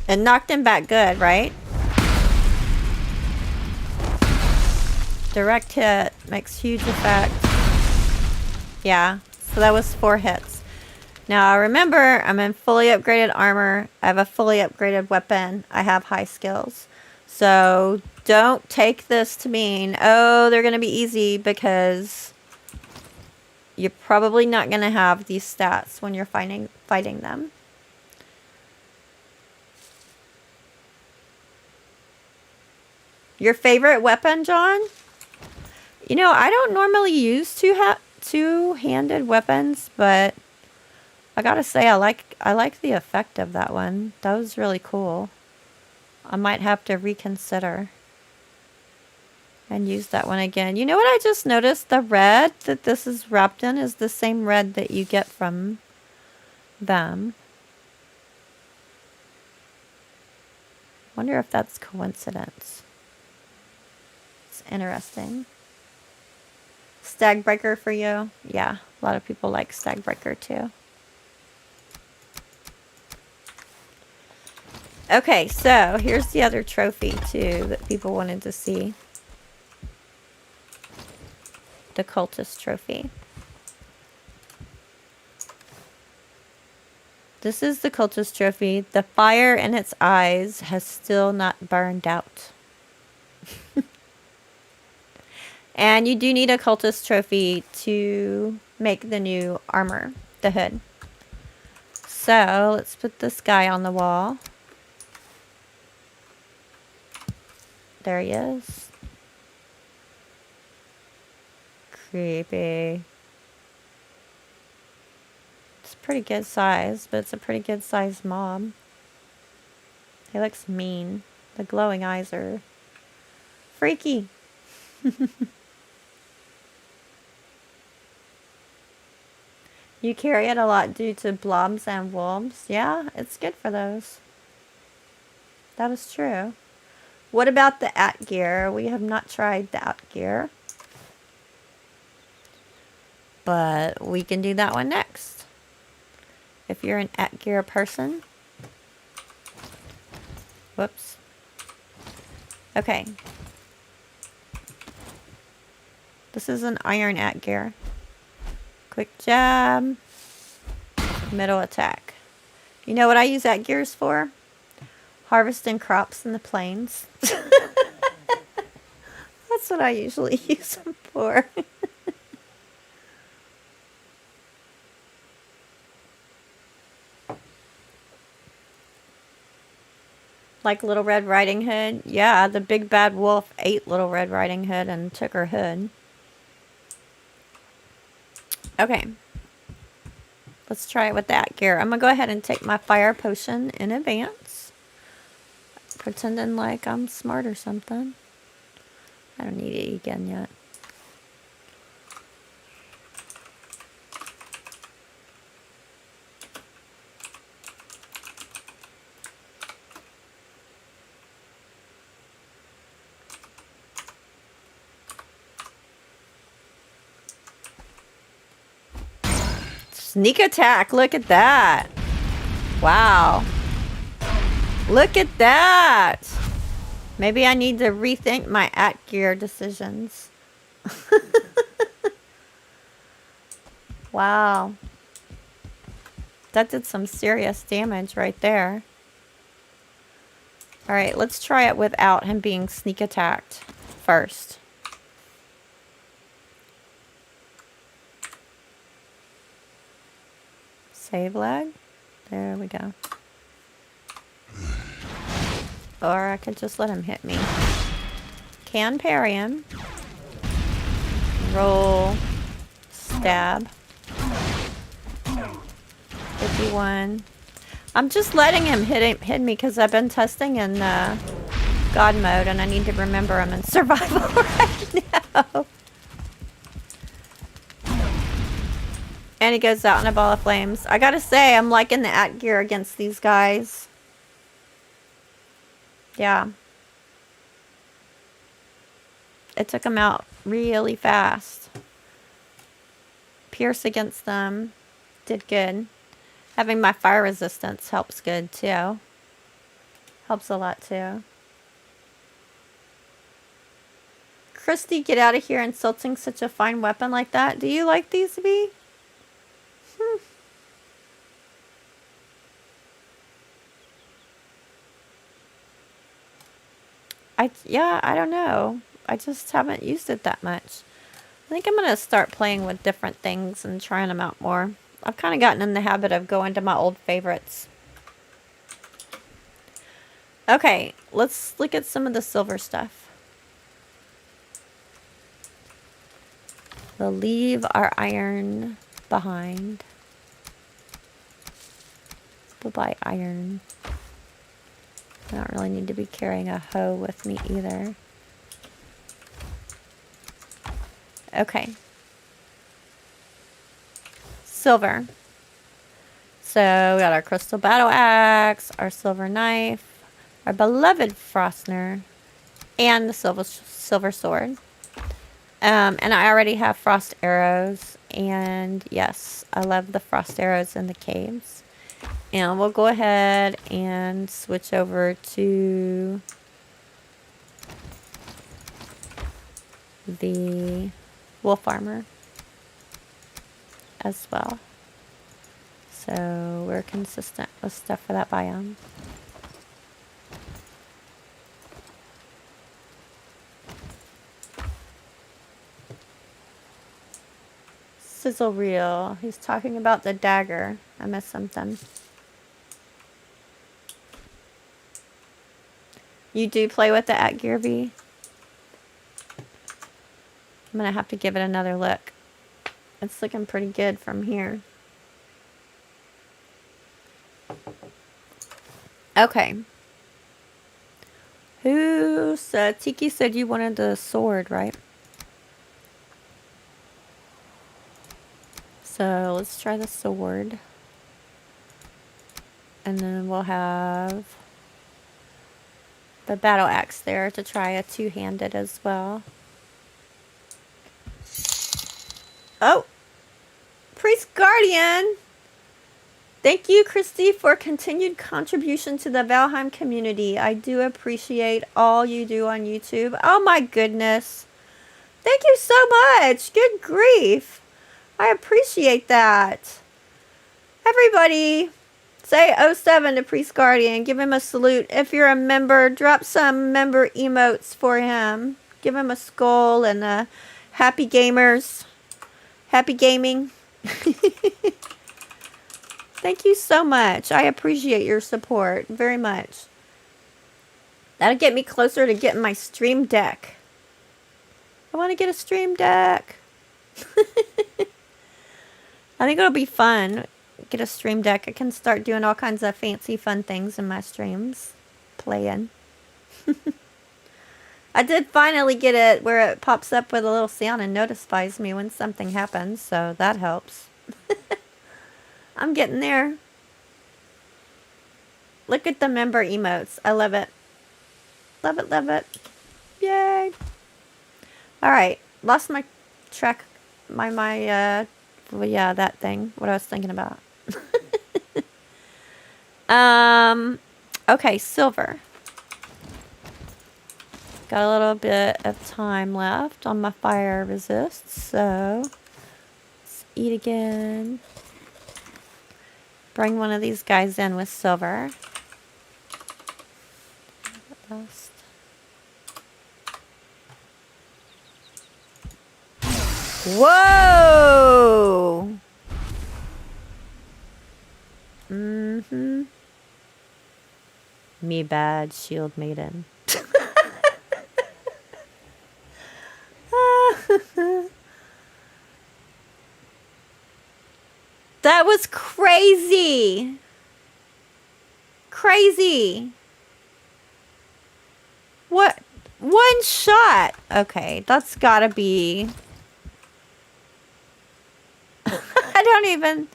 It knocked him back good, right? Direct hit makes huge effect. Yeah, so that was 4 hits. Now remember, I'm in fully upgraded armor. I have a fully upgraded weapon. I have high skills. So don't take this to mean, oh, they're going to be easy, because you're probably not going to have these stats when you're fighting them. Your favorite weapon, John? You know, I don't normally use two-handed weapons, but I gotta say I like the effect of that one. That was really cool. I might have to reconsider and use that one again. You know what I just noticed? The red that this is wrapped in is the same red that you get from them. Wonder if that's coincidence. Interesting. Stagbreaker for you? Yeah, a lot of people like Stagbreaker too. Okay, so here's the other trophy too that people wanted to see. The Cultist trophy. This is the Cultist trophy. The fire in its eyes has still not burned out. And you do need a Cultist trophy to make the new armor, the hood. So let's put this guy on the wall. There he is. Creepy. It's pretty good size, but it's a pretty good size mob. He looks mean. The glowing eyes are freaky. You carry it a lot due to blobs and wolves. Yeah, it's good for those. That is true. What about the Atgear? We have not tried the Atgear. But we can do that one next. If you're an Atgear person. Whoops. Okay. This is an iron Atgear. Quick jab. Middle attack. You know what I use Atgears for? Harvesting crops in the plains. That's what I usually use them for. Like Little Red Riding Hood. Yeah, the big bad wolf ate Little Red Riding Hood and took her hood. Okay. Let's try it with that gear. I'm going to go ahead and take my fire potion in advance. Pretending like I'm smart or something. I don't need it again yet. Sneak attack. Look at that. Wow. Look at that. Maybe I need to rethink my Atgear decisions. Wow. That did some serious damage right there. Alright, let's try it without him being sneak attacked first. Save leg. There we go. Or I could just let him hit me. Can parry him. Roll. Stab. 51. I'm just letting him hit me because I've been testing in God mode and I need to remember I'm in survival right now. And he goes out in a ball of flames. I gotta say, I'm liking the Atgear against these guys. Yeah. It took him out really fast. Pierce against them did good. Having my fire resistance helps good too. Helps a lot too. Christy, get out of here insulting such a fine weapon like that. Do you like these, V? Yeah, I don't know. I just haven't used it that much. I think I'm going to start playing with different things and trying them out more. I've kind of gotten in the habit of going to my old favorites. Okay, let's look at some of the silver stuff. We'll leave our iron behind. We'll buy iron. I don't really need to be carrying a hoe with me either. Okay. Silver. So we got our crystal battle axe, our silver knife, our beloved Frostner, and the silver sword. And I already have frost arrows, and yes, I love the frost arrows in the caves. And we'll go ahead and switch over to the wolf armor as well. So we're consistent with stuff for that biome. Sizzle reel. He's talking about the dagger. I missed something. You do play with the Atgear, V? I'm going to have to give it another look. It's looking pretty good from here. Okay. Who said? Tiki said you wanted the sword, right? So let's try the sword. And then we'll have the battle axe there to try a two-handed as well. Oh! Priest Guardian! Thank you, Christy, for continued contribution to the Valheim community. I do appreciate all you do on YouTube. Oh my goodness. Thank you so much. Good grief. I appreciate that. Everybody, say 07 to Priest Guardian. Give him a salute. If you're a member, drop some member emotes for him. Give him a skull and a happy gamers. Happy gaming. Thank you so much. I appreciate your support very much. That'll get me closer to getting my stream deck. I want to get a stream deck. I think it'll be fun. Get a stream deck. I can start doing all kinds of fancy fun things in my streams. Playing. I did finally get it where it pops up with a little sound and notifies me when something happens. So that helps. I'm getting there. Look at the member emotes. I love it. Love it, love it. Yay. Alright. Lost my track. Well, yeah, that thing. What I was thinking about. Okay, silver. Got a little bit of time left on my fire resist, so let's eat again. Bring one of these guys in with silver. Whoa! Mm-hmm. Me bad, shield maiden. That was crazy. Crazy. What? One shot. Okay, that's gotta be... I don't even...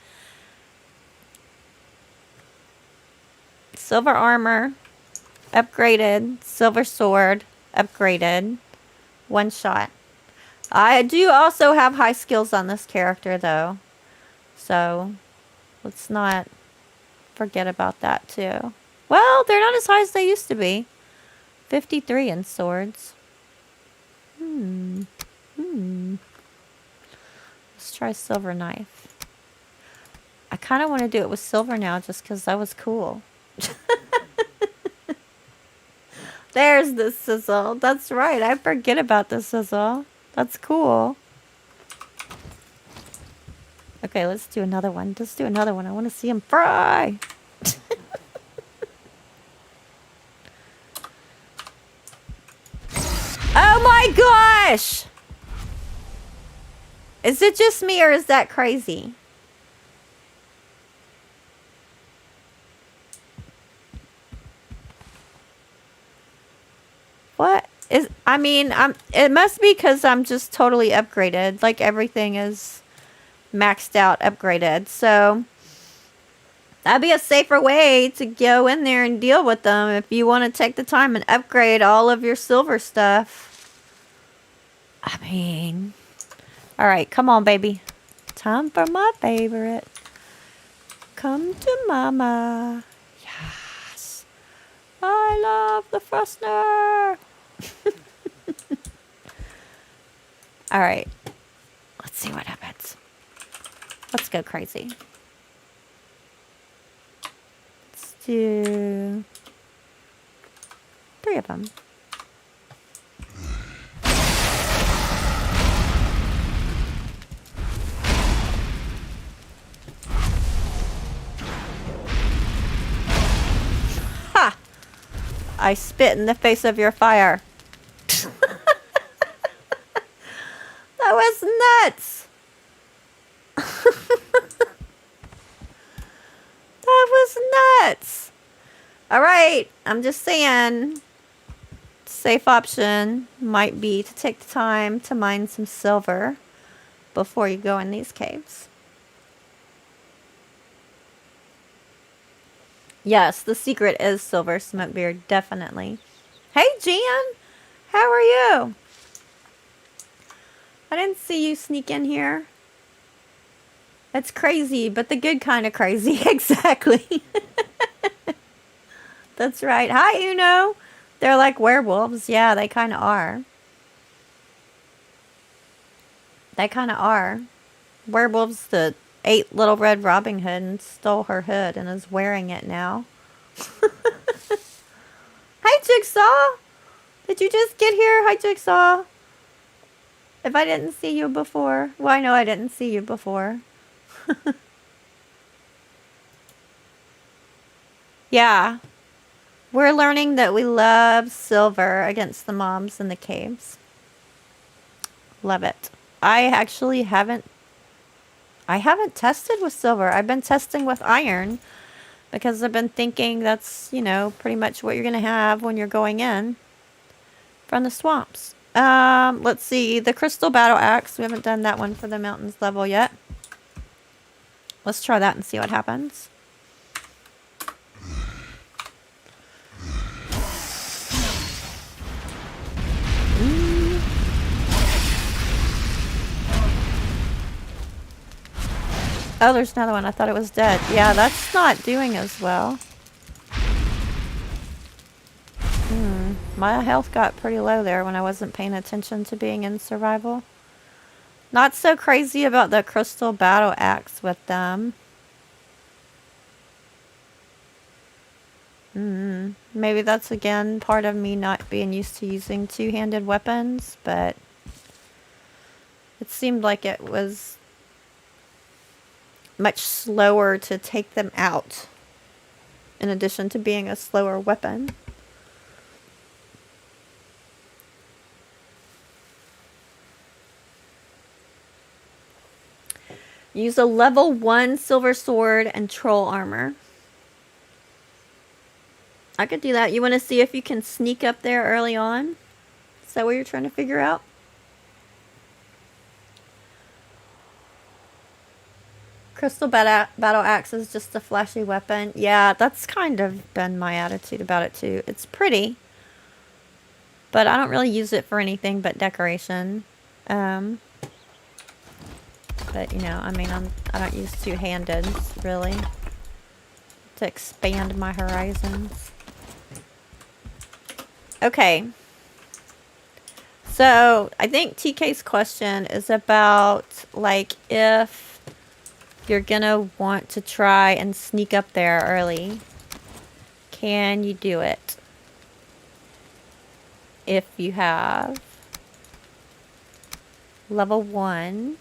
Silver armor. Upgraded. Silver sword. Upgraded. One shot. I do also have high skills on this character, though. So, let's not forget about that, too. Well, they're not as high as they used to be. 53 in swords. Let's try silver knife. I kind of want to do it with silver now just because that was cool. There's the sizzle. That's right. I forget about the sizzle. That's cool. Okay, let's do another one. Let's do another one. I want to see him fry. Oh my gosh! Is it just me or is that crazy? What is... I mean, it must be because I'm just totally upgraded. Like everything is maxed out, upgraded. So that'd be a safer way to go in there and deal with them if you want to take the time and upgrade all of your silver stuff. I mean, all right, come on, baby. Time for my favorite. Come to mama. Yes. I love the Frostner. All right. Let's see what happens. Let's go crazy. Let's do 3 of them. Ha! I spit in the face of your fire. That was nuts. That was nuts. All right, I'm just saying. safe option might be to take the time to mine some silver before you go in these caves. Yes, the secret is silver, Smokebeard, definitely. Hey, Jan! How are you? I didn't see you sneak in here. It's crazy, but the good kind of crazy. Exactly. That's right. Hi, Uno. They're like werewolves. Yeah, they kind of are. They kind of are. Werewolves that ate Little Red Riding Hood and stole her hood and is wearing it now. Hi, Jigsaw. Did you just get here? Hi, Jigsaw. If I didn't see you before. Well, I know I didn't see you before. Yeah. We're learning that we love silver against the mobs in the caves. Love it. I actually haven't tested with silver. I've been testing with iron because I've been thinking that's, you know, pretty much what you're going to have when you're going in from the swamps. Let's see. The crystal battle axe. We haven't done that one for the mountains level yet. Let's try that and see what happens. Oh, there's another one. I thought it was dead. Yeah, that's not doing as well. My health got pretty low there when I wasn't paying attention to being in survival. Not so crazy about the crystal battle axe with them. Maybe that's again part of me not being used to using two-handed weapons, but it seemed like it was much slower to take them out, in addition to being a slower weapon. Use a level 1 silver sword and troll armor. I could do that. You want to see if you can sneak up there early on? Is that what you're trying to figure out? Crystal battle axe is just a flashy weapon. Yeah, that's kind of been my attitude about it too. It's pretty, but I don't really use it for anything but decoration. But you know, I mean, I don't use two-handed really to expand my horizons. Okay. So I think TK's question is about like if you're gonna want to try and sneak up there early, can you do it? If you have level 1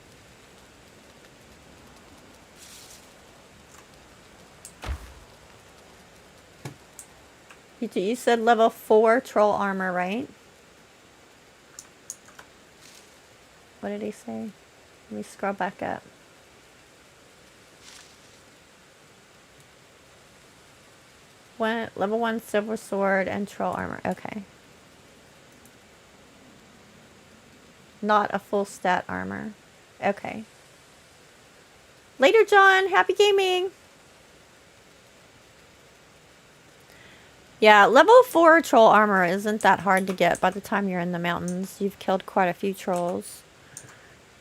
you said level 4 troll armor, right? What did he say? Let me scroll back up. Level 1 silver sword and troll armor. Okay. Not a full stat armor. Okay. Later, John. Happy gaming. Yeah, level 4 troll armor isn't that hard to get by the time you're in the mountains. You've killed quite a few trolls.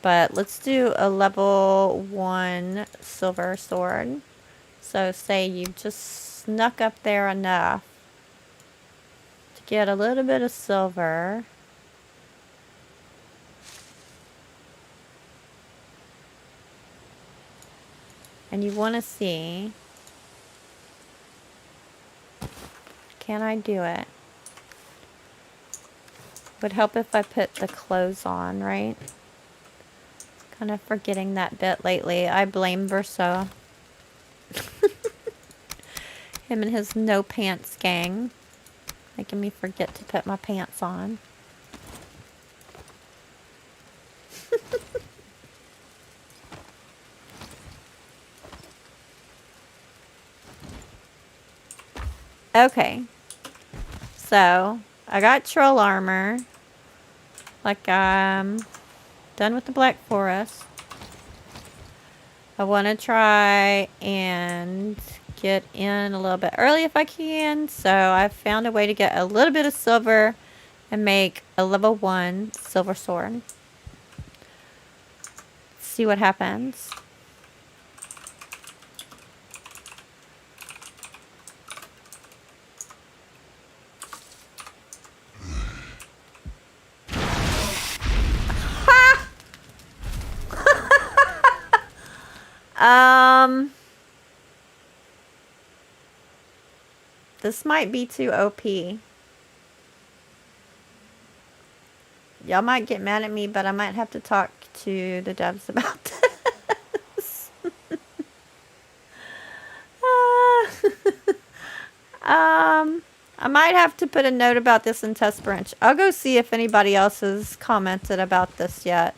But let's do a level 1 silver sword. So say you just snuck up there enough to get a little bit of silver. And you want to see, can I do it? Would help if I put the clothes on, right? Kind of forgetting that bit lately. I blame Verso. Him and his no pants gang. Making me forget to put my pants on. Okay. So, I got troll armor. Like, I'm done with the Black Forest. I want to try and get in a little bit early if I can. So I found a way to get a little bit of silver and make a level 1 silver sword. See what happens. This might be too OP. Y'all might get mad at me, but I might have to talk to the devs about this. I might have to put a note about this in Test Branch. I'll go see if anybody else has commented about this yet.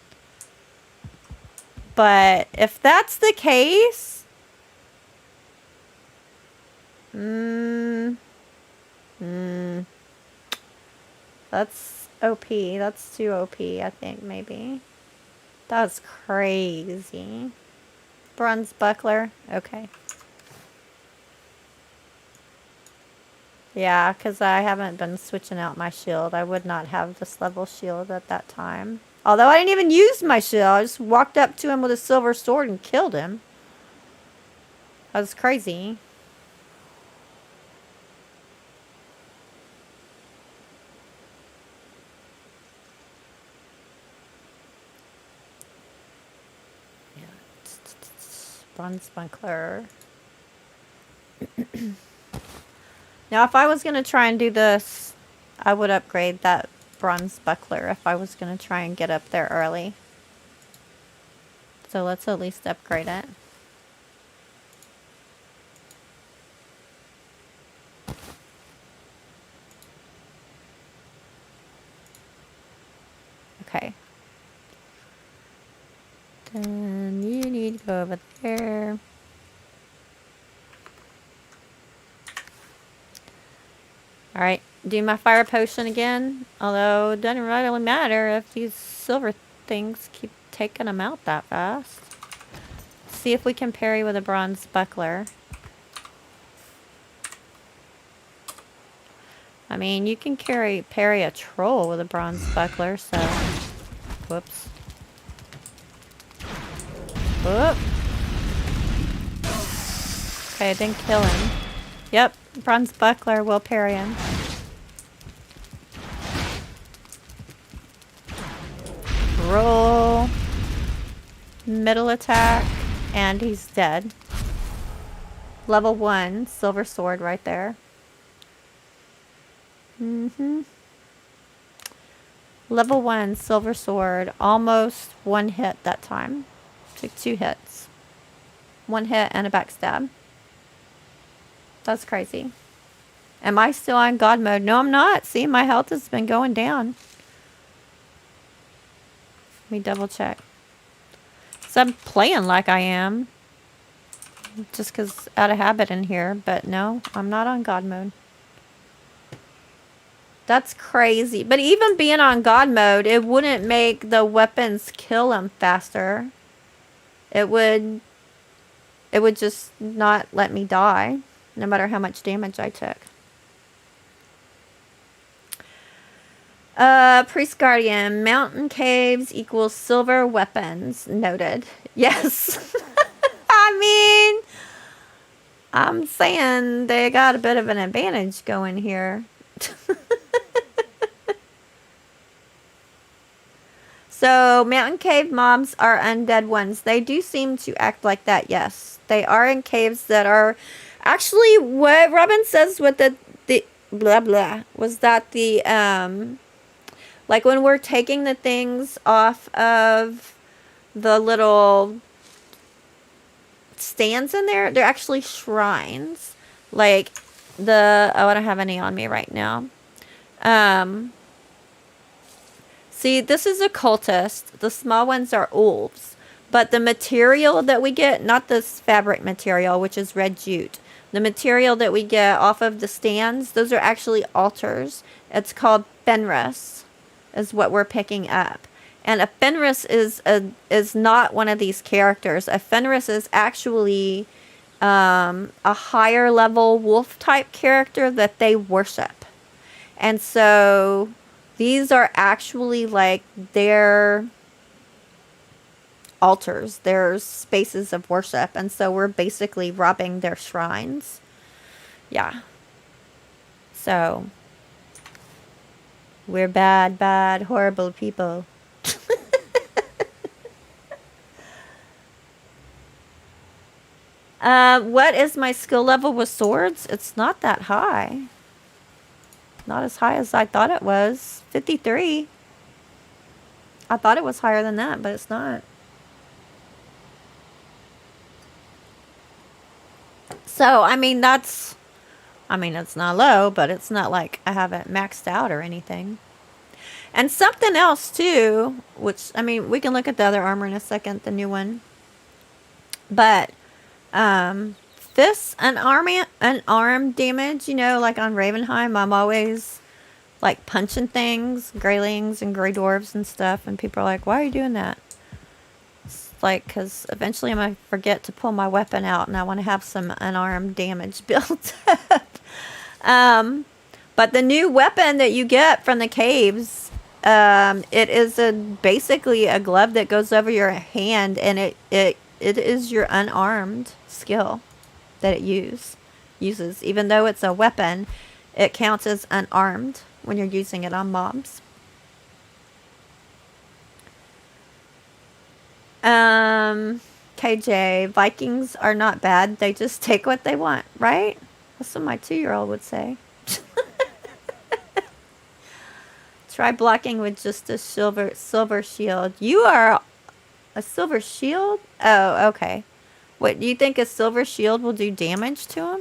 But if that's the case... That's OP. That's too OP, I think, maybe. That's crazy. Bronze buckler. Okay. Yeah, because I haven't been switching out my shield. I would not have this level shield at that time. Although I didn't even use my shield. I just walked up to him with a silver sword and killed him. That was crazy. Bronze buckler. Now, if I was going to try and do this, I would upgrade that bronze buckler if I was going to try and get up there early. So let's at least upgrade it. Okay. Then you need to go over there. Alright, do my fire potion again. Although it doesn't really matter if these silver things keep taking them out that fast. See if we can parry with a bronze buckler. I mean, you can parry a troll with a bronze buckler, so... Whoops. Whoop. Okay, I didn't kill him. Yep, bronze buckler will parry him. Roll. Middle attack. And he's dead. Level 1, silver sword right there. Level 1, silver sword. Almost one hit that time. Took 2 hits. 1 hit and a backstab. That's crazy. Am I still on God mode? No, I'm not. See, my health has been going down. Let me double check. So I'm playing like I am. Just because out of habit in here. But no, I'm not on God mode. That's crazy. But even being on God mode, it wouldn't make the weapons kill him faster. It would just not let me die. No matter how much damage I took. Priest Guardian. Mountain caves equals silver weapons. Noted. Yes. I mean, I'm saying they got a bit of an advantage going here. So, mountain cave mobs are undead ones. They do seem to act like that, yes. They are in caves that are... Actually, what Robin says with the blah blah was that the like when we're taking the things off of the little stands in there, they're actually shrines. Like the I don't have any on me right now. See, this is a cultist. The small ones are wolves, but the material that we get, not this fabric material, which is red jute. the material that we get off of the stands, those are actually altars. It's called Fenris, is what we're picking up. And a Fenris is not one of these characters. A Fenris is actually a higher level wolf type character that they worship. And so these are actually like their altars, their spaces of worship. And so we're basically robbing their shrines. Yeah. So we're bad, bad, horrible people. What is my skill level with swords? It's not that high. Not as high as I thought it was. 53. I thought it was higher than that, but it's not. So, I mean, it's not low, but it's not like I haven't maxed out or anything. And something else, too, which, I mean, we can look at the other armor in a second, the new one. But, fists and arm damage, you know, like on Ravenheim, I'm always like punching things, greylings and grey dwarves and stuff, and people are like, why are you doing that? It's like, because eventually I'm going to forget to pull my weapon out, and I want to have some unarmed damage built up. But the new weapon that you get from the caves, it is basically a glove that goes over your hand, and it is your unarmed skill that it uses. Even though it's a weapon, it counts as unarmed when you're using it on mobs. KJ, Vikings are not bad. They just take what they want, right? That's what my 2-year-old would say. Try blocking with just a silver shield. You are a silver shield? Oh, okay. What, do you think a silver shield will do damage to him?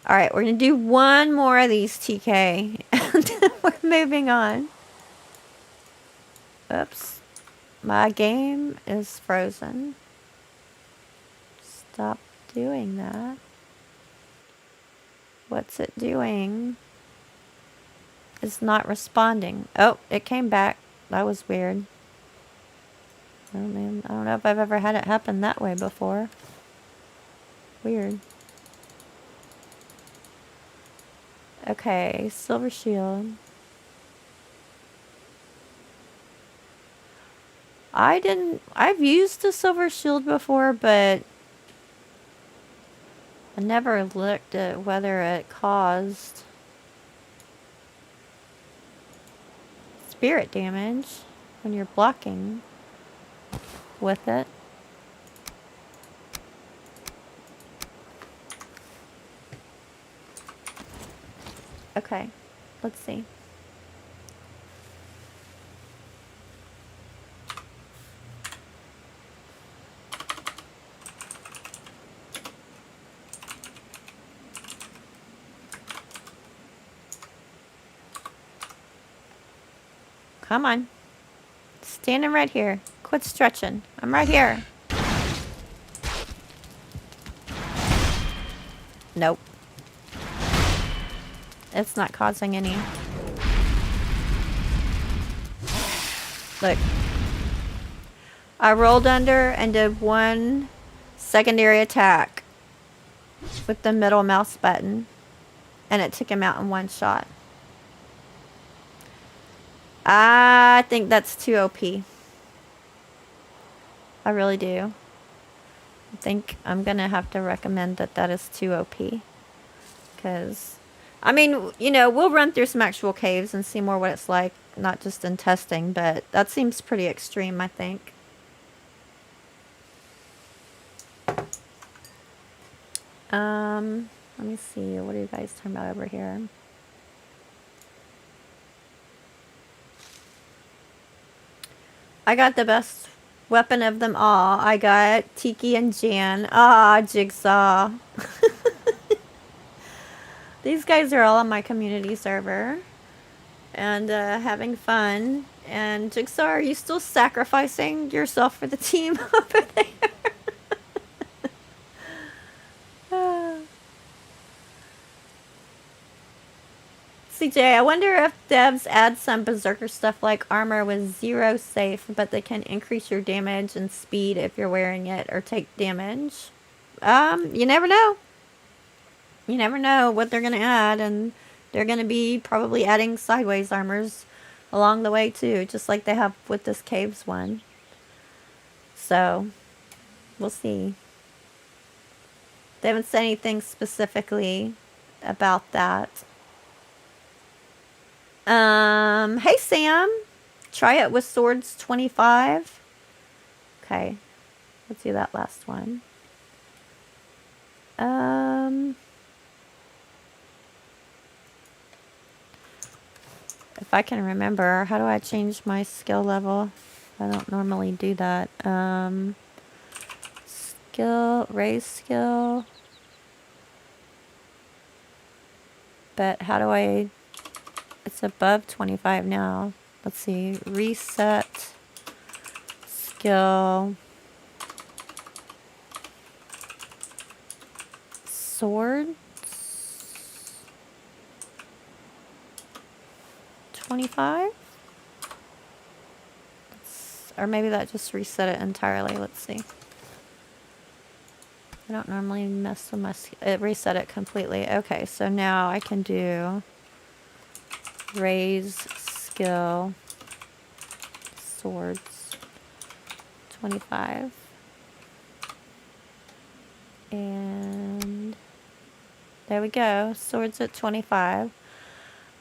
Alright, we're going to do one more of these, TK. And then we're moving on. Oops. My game is frozen. Stop doing that. What's it doing? It's not responding. Oh, it came back. That was weird. Oh man, I don't know if I've ever had it happen that way before. Weird. Okay, silver shield. I've used a silver shield before, but I never looked at whether it caused spirit damage when you're blocking with it. Okay, let's see. Come on. Standing right here. Quit stretching. I'm right here. Nope. It's not causing any. Look. I rolled under and did one secondary attack with the middle mouse button, and it took him out in one shot. I think that's too OP. I really do. I think I'm gonna have to recommend that is too OP. Because, I mean, you know, we'll run through some actual caves and see more what it's like, not just in testing, but that seems pretty extreme, I think. Let me see, what are you guys talking about over here? I got the best weapon of them all. I got Tiki and Jan. Ah, Jigsaw. These guys are all on my community server. And having fun. And Jigsaw, are you still sacrificing yourself for the team over there? Lexi J, I wonder if devs add some berserker stuff like armor with 0 safe, but they can increase your damage and speed if you're wearing it or take damage. You never know. You never know what they're going to add, and they're going to be probably adding sideways armors along the way too, just like they have with this caves one. So, we'll see. They haven't said anything specifically about that. Hey Sam, try it with swords 25. Okay, let's do that last one. If I can remember, how do I change my skill level? I don't normally do that. Skill, raise skill. But how do I... It's above 25 now. Let's see. Reset. Skill. Swords. 25? Or maybe that just reset it entirely. Let's see. I don't normally mess with my... It reset it completely. Okay, so now I can do... Raise skill. Swords. 25. And... There we go. Swords at 25.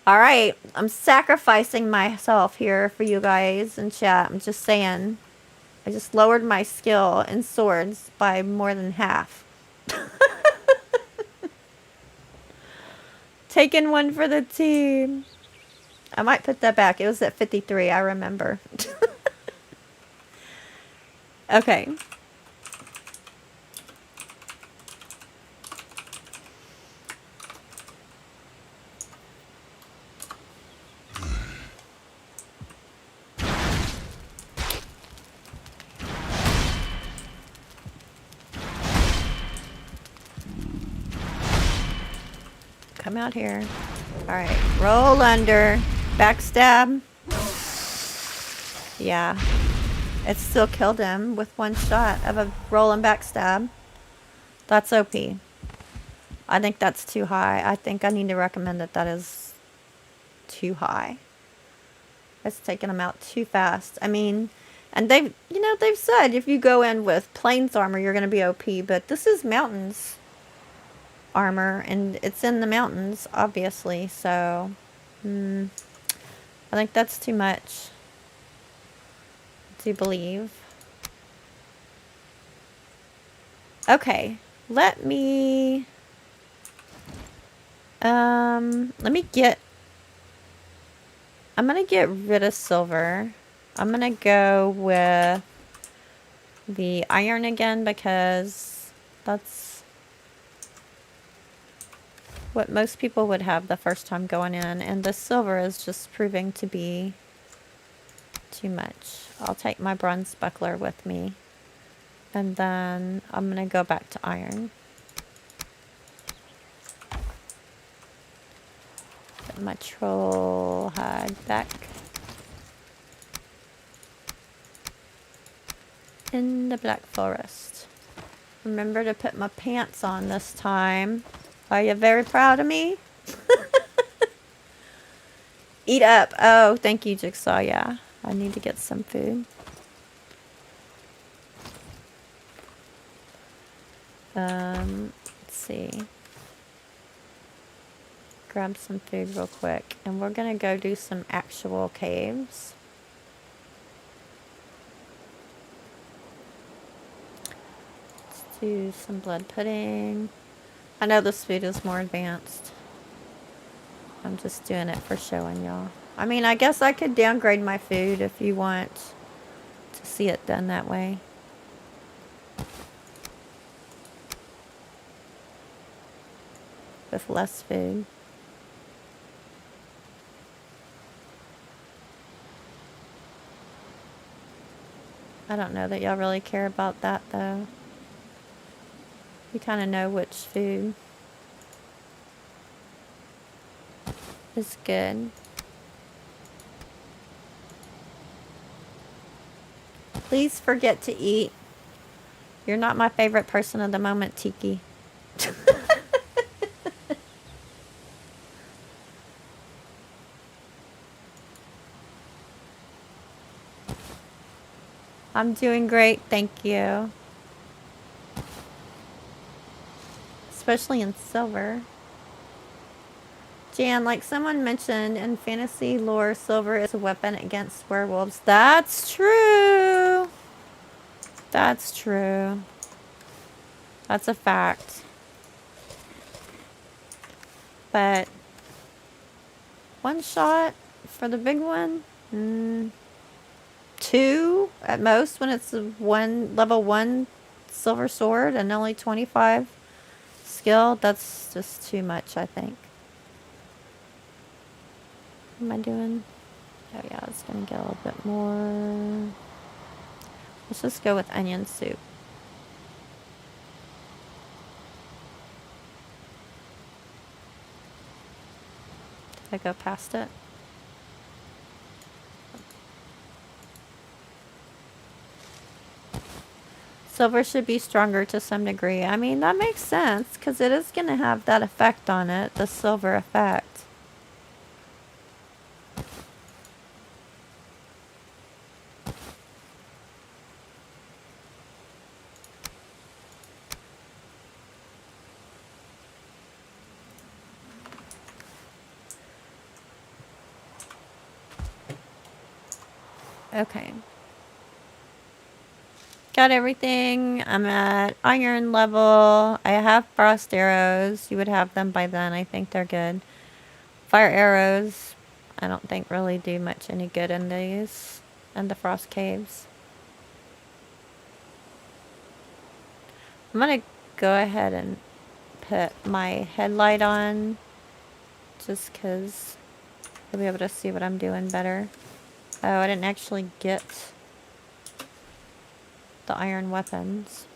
Alright, I'm sacrificing myself here for you guys in chat. I'm just saying. I just lowered my skill in swords by more than half. Taking one for the team. I might put that back. It was at 53, I remember. Okay. Come out here. Alright, roll under. Backstab. Yeah. It still killed him with one shot of a roll and backstab. That's OP. I think that's too high. I think I need to recommend that that is too high. It's taking them out too fast. I mean, and they've, you know, they've said if you go in with plains armor, you're going to be OP, but this is mountains armor, and it's in the mountains, obviously, so I think that's too much to believe. Okay, let me get, I'm gonna get rid of silver. I'm gonna go with the iron again because that's what most people would have the first time going in, and the silver is just proving to be too much. I'll take my bronze buckler with me, and then I'm gonna go back to iron. Put my troll hide back in the Black Forest. Remember to put my pants on this time. Are you very proud of me? Eat up. Oh, thank you, Jigsaw. Yeah, I need to get some food. Let's see. Grab some food real quick. And we're going to go do some actual caves. Let's do some blood pudding. I know this food is more advanced. I'm just doing it for showing y'all. I mean, I guess I could downgrade my food if you want to see it done that way. With less food. I don't know that y'all really care about that though. You kind of know which food. is good. Please forget to eat. You're not my favorite person of the moment, Tiki. I'm doing great, thank you. Especially in silver. Jan, like someone mentioned, in fantasy lore, silver is a weapon against werewolves. That's true. That's true. That's a fact. But one shot for the big one? Two at most when it's a level 1 silver sword and only 25 skill. That's just too much, I think. What am I doing? Oh yeah, it's gonna get a little bit more. Let's just go with onion soup. Did I go past it? Silver should be stronger to some degree. I mean, that makes sense because it is going to have that effect on it, the silver effect. Okay. Got everything. I'm at iron level. I have frost arrows. You would have them by then. I think they're good. Fire arrows, I don't think really do much any good in these. And the frost caves. I'm going to go ahead and put my headlight on. Just because you'll be able to see what I'm doing better. Oh, I didn't actually get the iron weapons.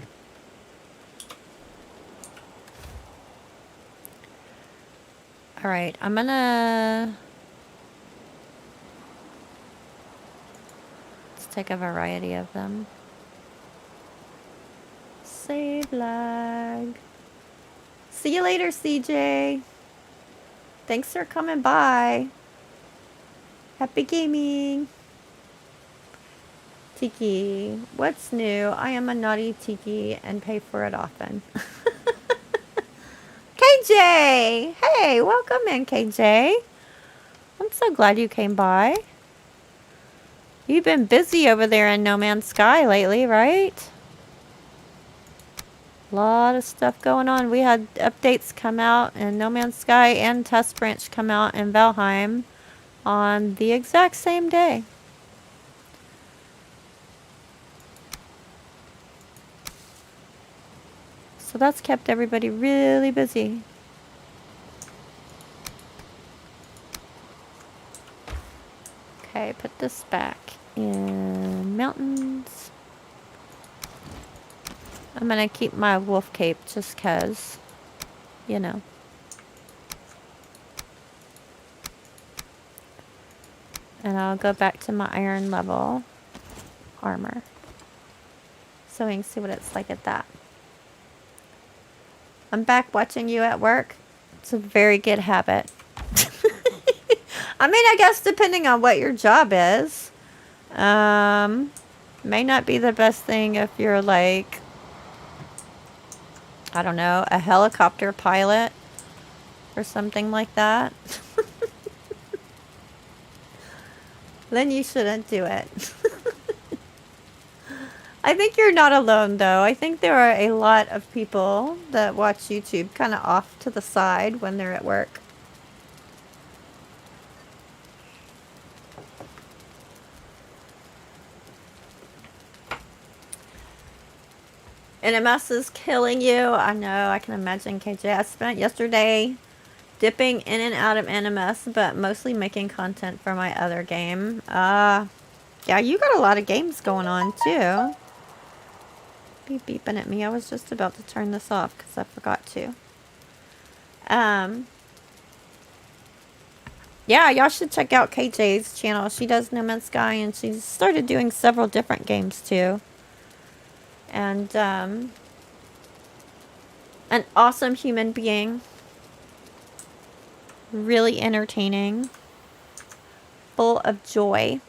Alright, I'm gonna... Let's take a variety of them. Save lag. See you later, CJ. Thanks for coming by. Happy gaming. Tiki, what's new? I am a naughty Tiki and pay for it often. KJ! Hey, welcome in, KJ. I'm so glad you came by. You've been busy over there in No Man's Sky lately, right? A lot of stuff going on. We had updates come out in No Man's Sky and Test Branch come out in Valheim on the exact same day. So that's kept everybody really busy. Okay, put this back in mountains. I'm gonna keep my wolf cape just cause, you know. And I'll go back to my iron level armor. So we can see what it's like at that. I'm back watching you at work. It's a very good habit. I mean, I guess depending on what your job is. May not be the best thing if you're like, I don't know, a helicopter pilot or something like that. Then you shouldn't do it. I think you're not alone, though. I think there are a lot of people that watch YouTube kind of off to the side when they're at work. NMS is killing you. I know, I can imagine, KJ. I spent yesterday dipping in and out of NMS, but mostly making content for my other game. Yeah, you got a lot of games going on, too. Be beeping at me. I was just about to turn this off because I forgot to. Yeah, y'all should check out KJ's channel. She does No Man's Sky, and she's started doing several different games too. And an awesome human being. Really entertaining. Full of joy.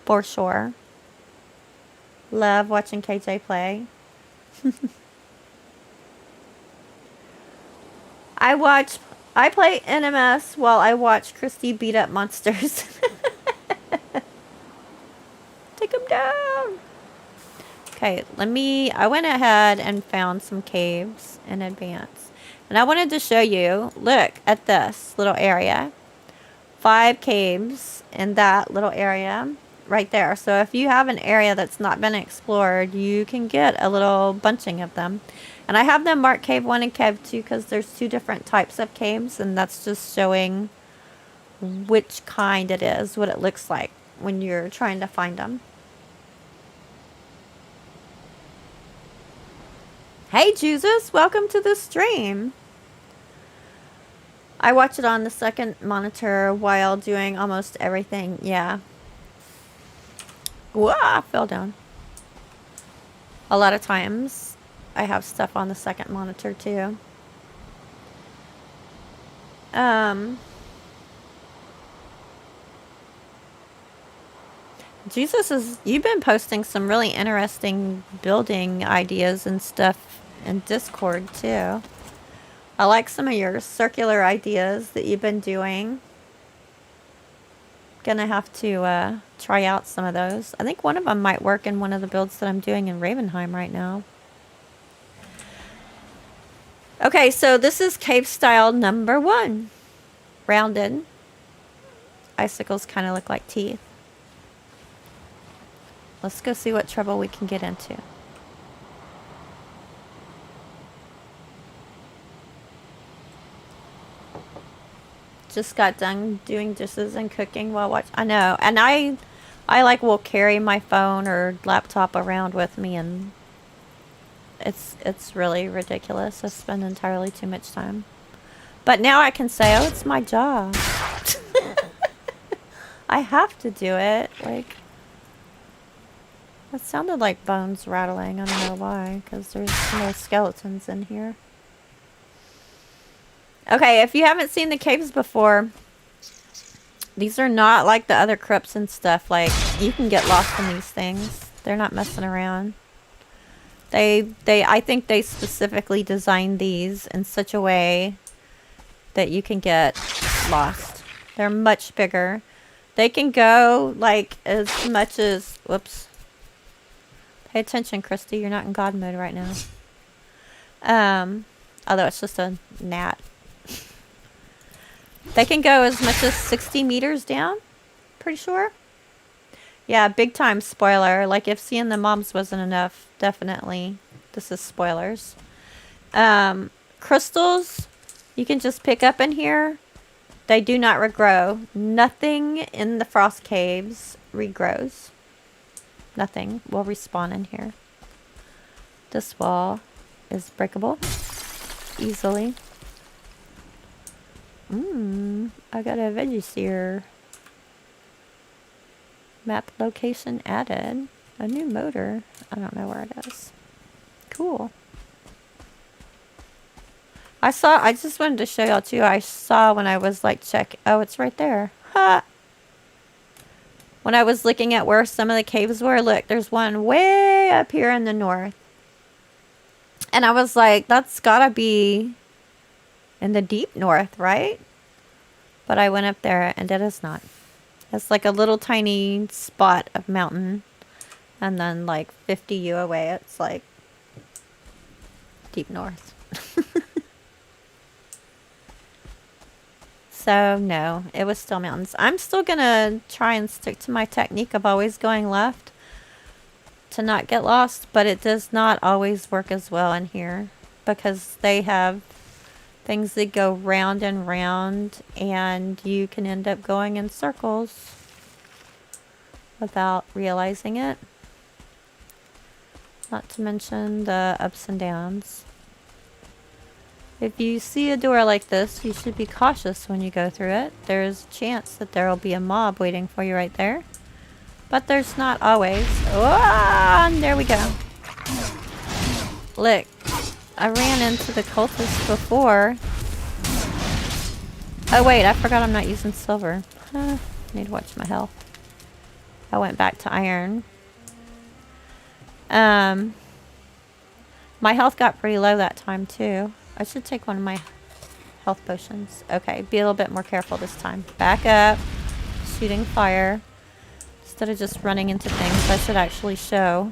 For sure. Love watching KJ play. I play NMS while I watch Christy beat up monsters. Take them down. Okay, I went ahead and found some caves in advance. And I wanted to show you, look at this little area. 5 caves in that little area right there. So if you have an area that's not been explored, you can get a little bunching of them. And I have them marked cave 1 and cave 2 because there's 2 different types of caves, and that's just showing which kind it is, what it looks like when you're trying to find them. Hey Jesus, welcome to the stream. I watch it on the second monitor while doing almost everything. Yeah. Whoa, I fell down. A lot of times I have stuff on the second monitor too. You've been posting some really interesting building ideas and stuff in Discord too. I like some of your circular ideas that you've been doing. Gonna have to try out some of those. I think one of them might work in one of the builds that I'm doing in Ravenheim right now. Okay, so this is cave style number 1. Rounded. Icicles kind of look like teeth. Let's go see what trouble we can get into. Just got done doing dishes and cooking while watching. I know, and I like will carry my phone or laptop around with me, and it's really ridiculous. I spend entirely too much time. But now I can say, oh, it's my job. I have to do it. Like, that sounded like bones rattling. I don't know why, because there's no skeletons in here. Okay, if you haven't seen the caves before, these are not like the other crypts and stuff. Like, you can get lost in these things. They're not messing around. I think they specifically designed these in such a way that you can get lost. They're much bigger. They can go like as much as, whoops. Pay attention, Christy. You're not in God mode right now. Although it's just a gnat. They can go as much as 60 meters down. Pretty sure. Yeah, big time spoiler. Like, if seeing the moms wasn't enough, definitely. This is spoilers. Crystals, you can just pick up in here. They do not regrow. Nothing in the frost caves regrows. Nothing will respawn in here. This wall is breakable easily. I got a veggie sear. Map location added. A new motor. I don't know where it is. Cool. I just wanted to show y'all too. I saw when I was like oh, it's right there. Ha! When I was looking at where some of the caves were, look, there's one way up here in the north. And I was like, that's gotta be in the deep north, right? But I went up there and it is not. It's like a little tiny spot of mountain. And then like 50 U away, it's like deep north. So no, it was still mountains. I'm still gonna try and stick to my technique of always going left to not get lost, but it does not always work as well in here because they have things that go round and round, and you can end up going in circles without realizing it. Not to mention the ups and downs. If you see a door like this, you should be cautious when you go through it. There's a chance that there will be a mob waiting for you right there. But there's not always. Oh, and there we go. Look, I ran into the cultist before. Oh wait, I forgot I'm not using silver. Need to watch my health. I went back to iron. My health got pretty low that time too. I should take one of my health potions. Okay, be a little bit more careful this time. Back up. Shooting fire. Instead of just running into things, I should actually show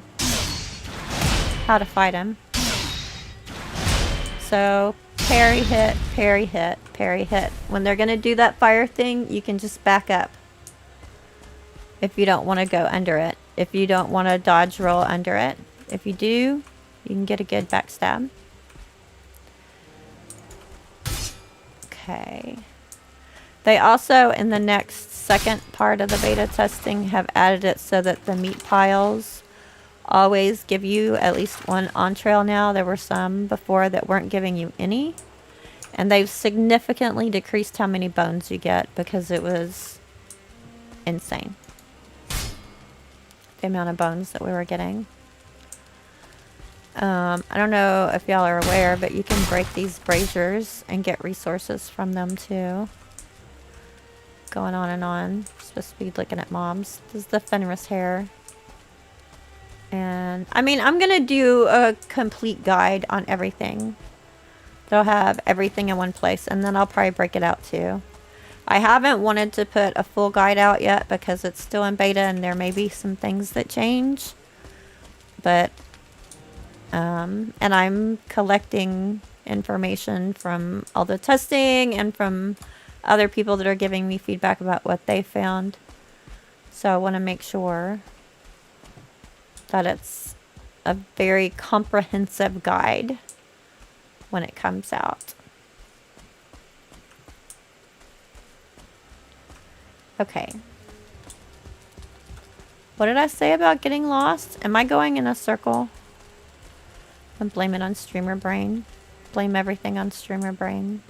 how to fight him. So, parry hit, parry hit, parry hit. When they're going to do that fire thing, you can just back up. If you don't want to go under it. If you don't want to dodge roll under it. If you do, you can get a good backstab. Okay. They also, in the next second part of the beta testing, have added it so that the meat piles always give you at least one entrail now. There were some before that weren't giving you any. And they've significantly decreased how many bones you get because it was insane. The amount of bones that we were getting. I don't know if y'all are aware, but you can break these braziers and get resources from them too. Going on and on. Supposed to be looking at mobs. This is the Fenris hair. And I mean, I'm gonna do a complete guide on everything. They'll have everything in one place, and then I'll probably break it out too. I haven't wanted to put a full guide out yet because it's still in beta and there may be some things that change. But and I'm collecting information from all the testing and from other people that are giving me feedback about what they found. So I want to make sure that it's a very comprehensive guide when it comes out. Okay. What did I say about getting lost? Am I going in a circle? And blame it on streamer brain. Blame everything on streamer brain.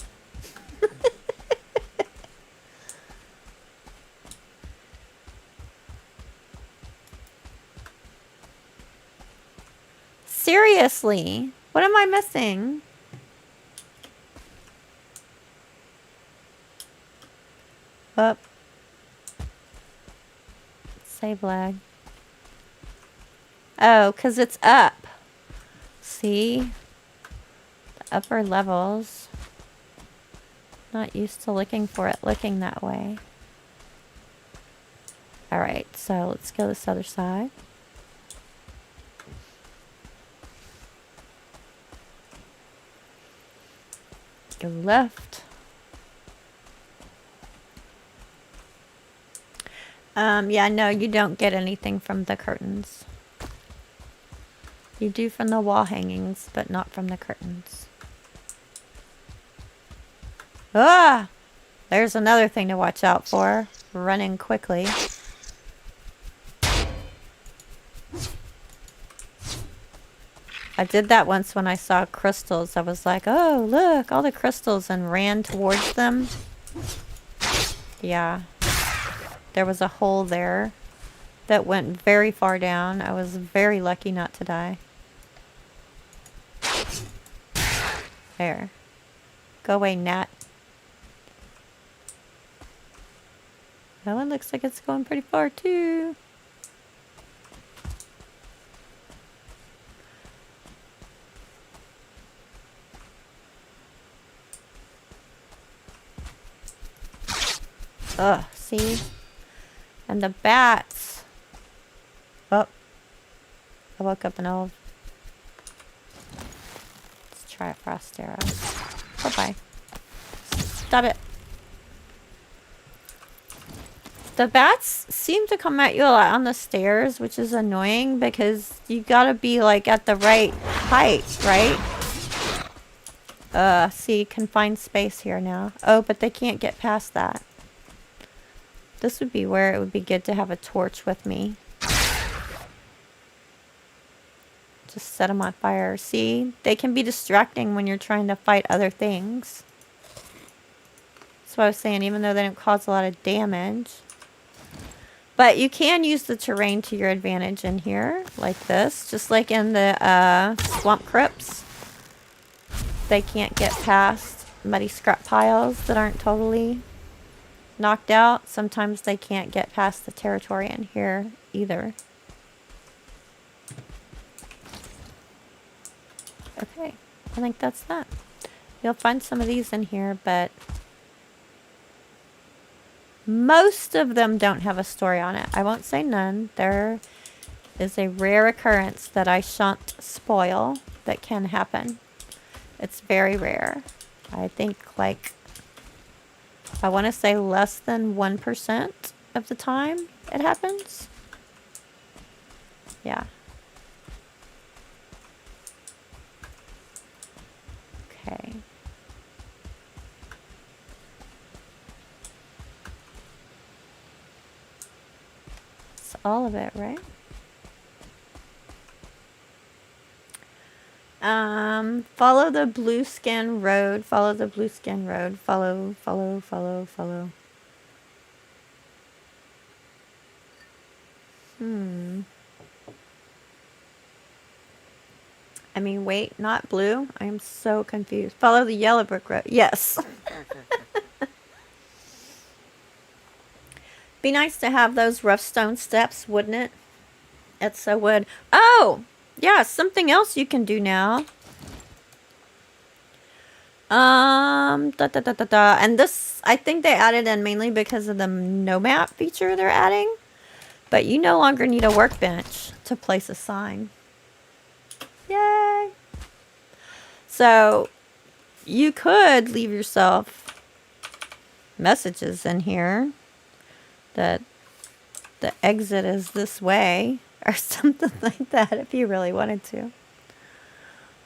Seriously, what am I missing? Up. Save lag. Oh, because it's up. See? The upper levels. Not used to looking for it looking that way. Alright, so let's go this other side. Go left. Yeah, no, you don't get anything from the curtains. You do from the wall hangings, but not from the curtains. Ah! There's another thing to watch out for. Running quickly. I did that once when I saw crystals. I was like, oh, look, all the crystals, and ran towards them. Yeah. There was a hole there that went very far down. I was very lucky not to die. There. Go away, gnat. That one looks like it's going pretty far, too. Ugh, see? And the bats. Oh. I woke up an old. Let's try a frost arrow. Bye-bye. Stop it. The bats seem to come at you a lot on the stairs, which is annoying because you gotta be like at the right height, right? See, confined space here now. Oh, but they can't get past that. This would be where it would be good to have a torch with me. Just set them on fire. See? They can be distracting when you're trying to fight other things. That's what I was saying, even though they don't cause a lot of damage. But you can use the terrain to your advantage in here, like this. Just like in the swamp crypts. They can't get past muddy scrap piles that aren't totally knocked out. Sometimes they can't get past the territory in here either. Okay, I think that's that. You'll find some of these in here, but most of them don't have a story on it. I won't say none. There is a rare occurrence that I shan't spoil that can happen. It's very rare. I think like, I want to say less than 1% of the time it happens. Yeah. Okay. That's all of it, right? Follow the blue skin road. Follow the blue skin road. Follow. I mean, wait, not blue. I am so confused. Follow the yellow brick road. Yes. Be nice to have those rough stone steps, wouldn't it? It so would. Oh, yeah, something else you can do now. And this, I think they added in mainly because of the no map feature they're adding. But you no longer need a workbench to place a sign. Yay! So, you could leave yourself messages in here that the exit is this way or something like that if you really wanted to.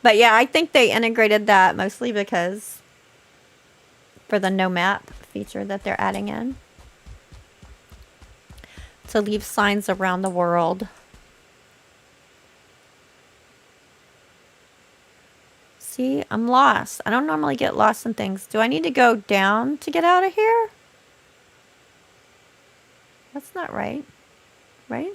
But yeah, I think they integrated that mostly because for the no map feature that they're adding in. To leave signs around the world. See, I'm lost. I don't normally get lost in things. Do I need to go down to get out of here? That's not right. Right?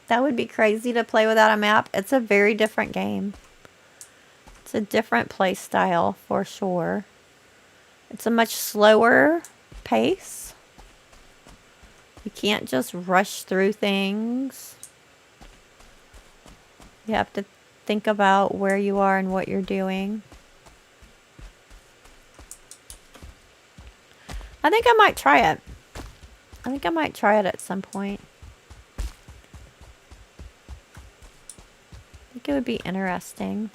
That would be crazy to play without a map. It's a very different game. It's a different play style for sure. It's a much slower pace. You can't just rush through things. You have to think about where you are and what you're doing. I think I might try it. I think I might try it at some point. I think it would be interesting.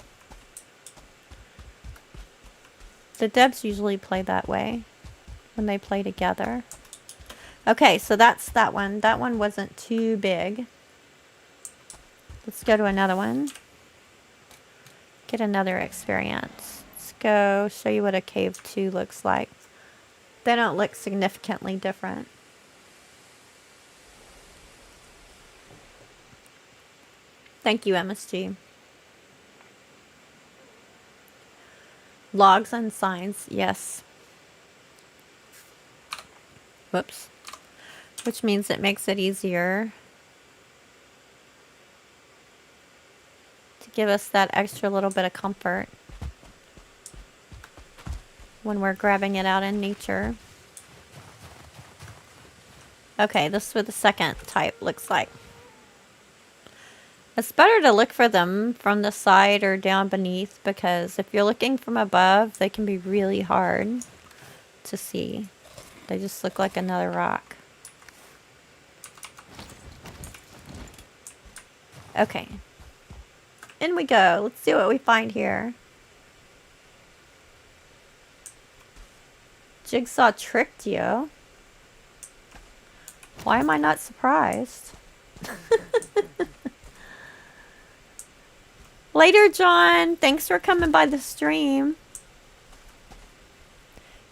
The devs usually play that way when they play together. Okay, so that's that one. That one wasn't too big. Let's go to another one. Get another experience. Let's go show you what a cave 2 looks like. They don't look significantly different. Thank you, MSG. Logs and signs, yes. Whoops. Which means it makes it easier to give us that extra little bit of comfort when we're grabbing it out in nature. Okay, this is what the second type looks like. It's better to look for them from the side or down beneath because if you're looking from above, they can be really hard to see. They just look like another rock. Okay. In we go. Let's see what we find here. Jigsaw tricked you. Why am I not surprised? Later, John. Thanks for coming by the stream.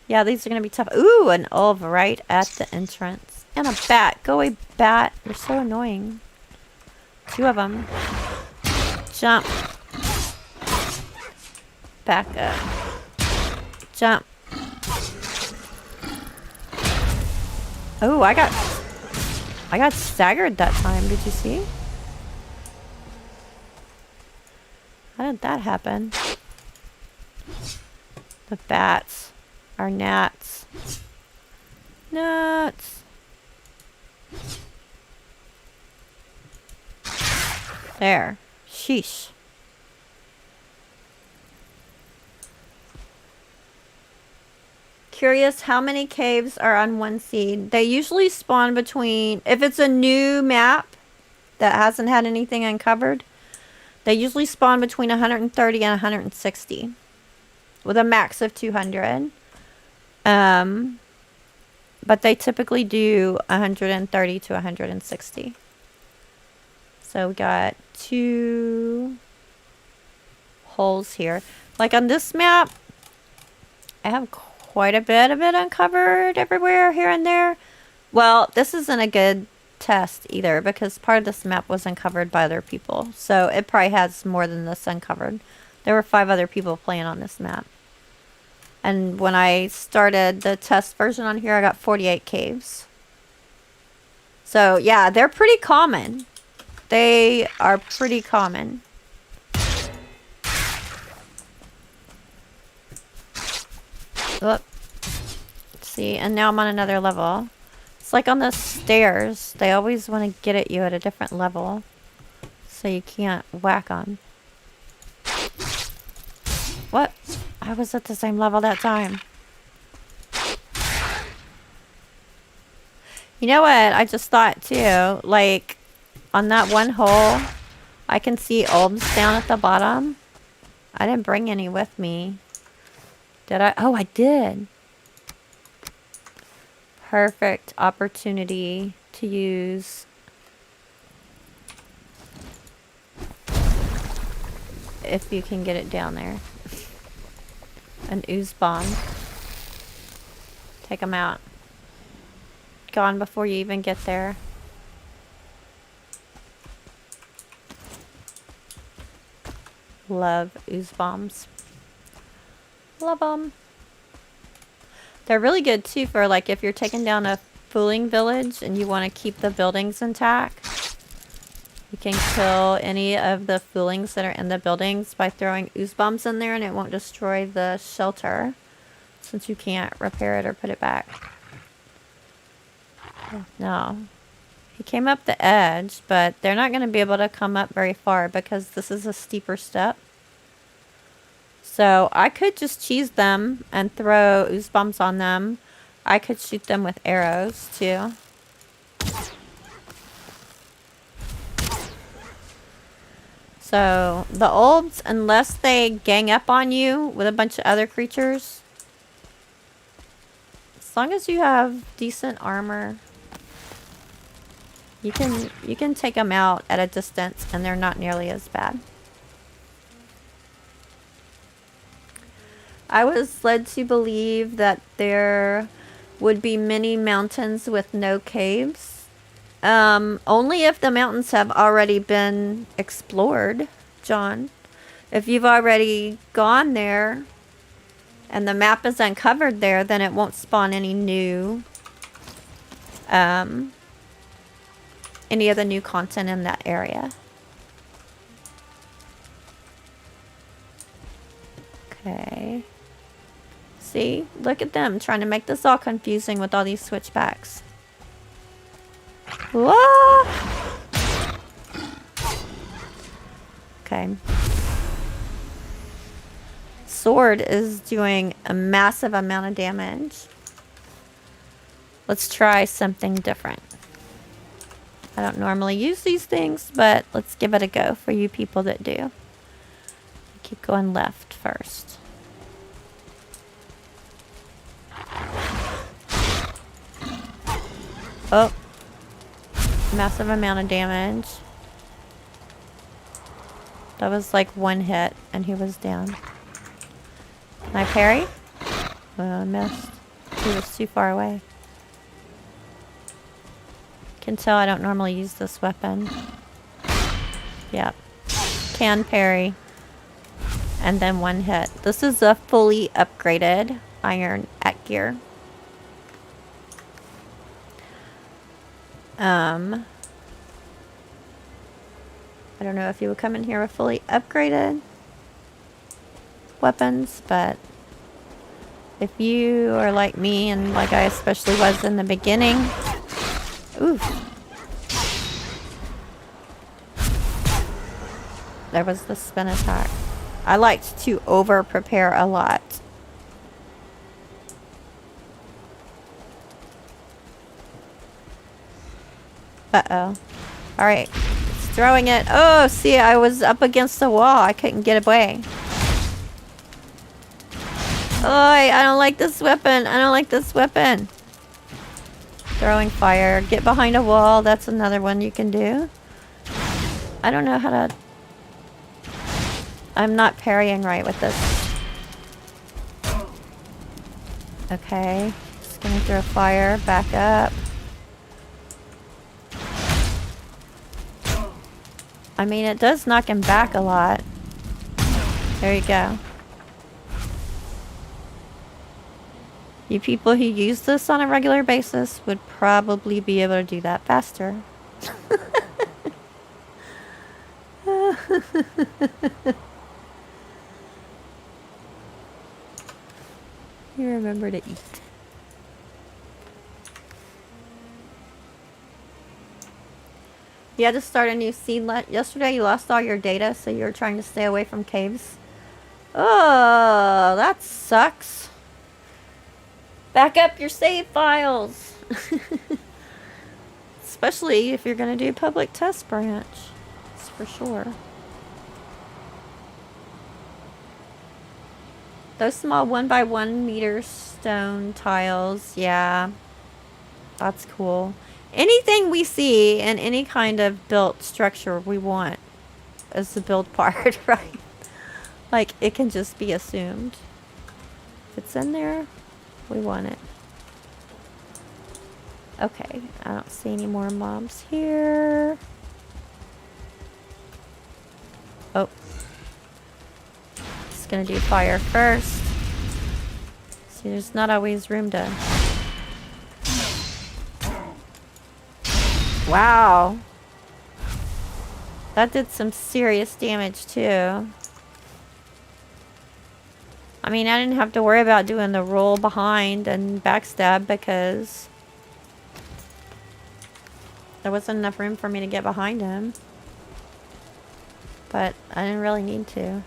Yeah, these are going to be tough. Ooh, an olive right at the entrance. And a bat. Go away, bat. You're so annoying. 2 of them. Jump. Back up. Jump. Oh, I got staggered that time. Did you see? How did that happen? The bats are gnats. Nuts. There. Sheesh. Curious how many caves are on one seed. They usually spawn between, if it's a new map that hasn't had anything uncovered, they usually spawn between 130 and 160 with a max of 200. But they typically do 130 to 160. So we got 2 holes here. Like on this map, I have quite a bit of it uncovered everywhere here and there. Well, this isn't a good test either because part of this map was uncovered by other people. So it probably has more than this uncovered. There were 5 other people playing on this map. And when I started the test version on here, I got 48 caves. So yeah, they're pretty common. They are pretty common. Oop. See, and now I'm on another level. It's like on the stairs. They always want to get at you at a different level. So you can't whack on. What? I was at the same level that time. You know what? I just thought too. Like, on that one hole, I can see olms down at the bottom. I didn't bring any with me. Did I? Oh, I did. Perfect opportunity to use if you can get it down there. An ooze bomb. Take them out. Gone before you even get there. Love ooze bombs. Love them. They're really good too for like if you're taking down a fooling village and you want to keep the buildings intact. You can kill any of the foolings that are in the buildings by throwing ooze bombs in there and it won't destroy the shelter since you can't repair it or put it back. No. He came up the edge, but they're not going to be able to come up very far because this is a steeper step. So I could just cheese them and throw ooze bombs on them. I could shoot them with arrows too. So the olds, unless they gang up on you with a bunch of other creatures, as long as you have decent armor, you can take them out at a distance and they're not nearly as bad. I was led to believe that there would be many mountains with no caves. Only if the mountains have already been explored, John. If you've already gone there and the map is uncovered there, then it won't spawn any new, any of the new content in that area. Okay. See? Look at them trying to make this all confusing with all these switchbacks. Whoa! Okay. Sword is doing a massive amount of damage. Let's try something different. I don't normally use these things, but let's give it a go for you people that do. Keep going left first. Oh. Massive amount of damage. That was like one hit and he was down. Can I parry? I missed. He was too far away. Can tell I don't normally use this weapon. Yep. Can parry. And then one hit. This is a fully upgraded iron at gear. I don't know if you would come in here with fully upgraded weapons, but if you are like me and like I especially was in the beginning. Oof. There was the spin attack. I liked to over prepare a lot. Uh-oh. Alright. It's throwing it. Oh, see, I was up against the wall. I couldn't get away. Oh, I don't like this weapon. I don't like this weapon. Throwing fire. Get behind a wall. That's another one you can do. I don't know how to... I'm not parrying right with this. Okay. Just gonna throw fire. Back up. I mean, it does knock him back a lot. There you go. You people who use this on a regular basis would probably be able to do that faster. You remember to eat. You had to start a new scene yesterday. You lost all your data, so you were trying to stay away from caves. Oh, that sucks. Back up your save files. Especially if you're going to do public test branch. That's for sure. Those small 1x1 meter stone tiles, yeah. That's cool. Anything we see in any kind of built structure we want as the build part, right? Like, it can just be assumed. If it's in there, we want it. Okay, I don't see any more mobs here. Oh. Just gonna do fire first. See, there's not always room to... Wow. That did some serious damage too. I mean, I didn't have to worry about doing the roll behind and backstab because there wasn't enough room for me to get behind him. But I didn't really need to.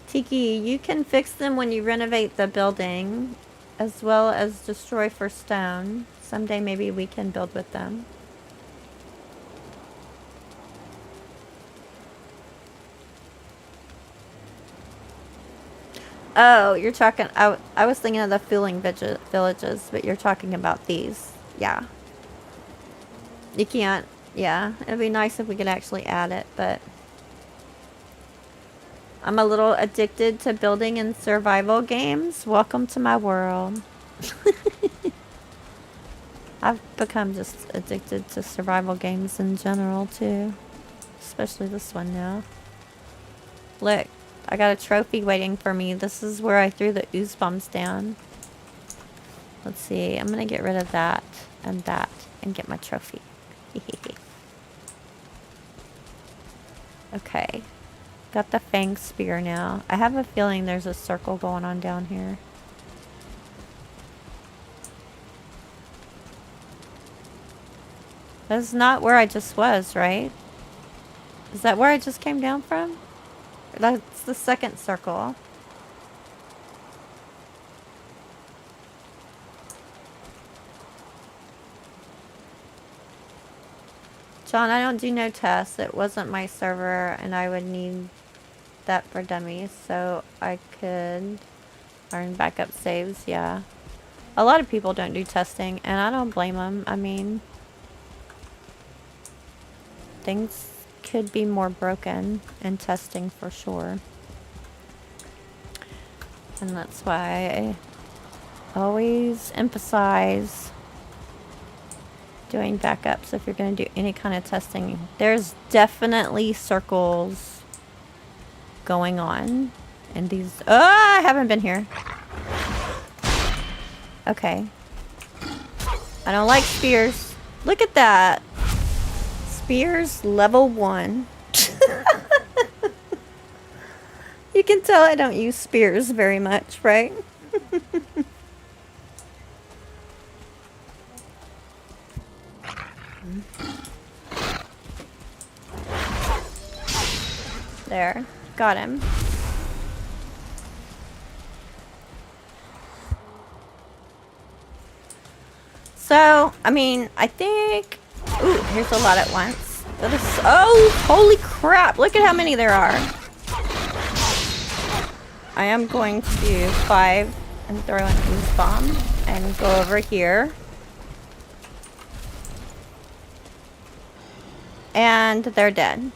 Tiki, you can fix them when you renovate the building, as well as destroy for stone. Someday maybe we can build with them. Oh, you're talking... I was thinking of the fueling villages, but you're talking about these. Yeah. You can't... Yeah, it'd be nice if we could actually add it, but... I'm a little addicted to building in survival games. Welcome to my world. I've become just addicted to survival games in general, too. Especially this one now. Look, I got a trophy waiting for me. This is where I threw the ooze bombs down. Let's see. I'm going to get rid of that and get my trophy. Okay. Got the fang spear now. I have a feeling there's a circle going on down here. That's not where I just was, right? Is that where I just came down from? That's the second circle. John, I don't do no tests. It wasn't my server, and I would need that for dummies, so I could learn backup saves, yeah. A lot of people don't do testing, and I don't blame them. I mean, things could be more broken in testing for sure. And that's why I always emphasize doing backups if you're going to do any kind of testing. There's definitely circles going on in these. Oh, I haven't been here. Okay. I don't like spears. Look at that. Spears level 1. You can tell I don't use spears very much, right? There. Got him. So, I mean, I think... Ooh, here's a lot at once. That is... Oh, holy crap. Look at how many there are. I am going to do 5 and throw in Ooze Bomb and go over here. And they're dead.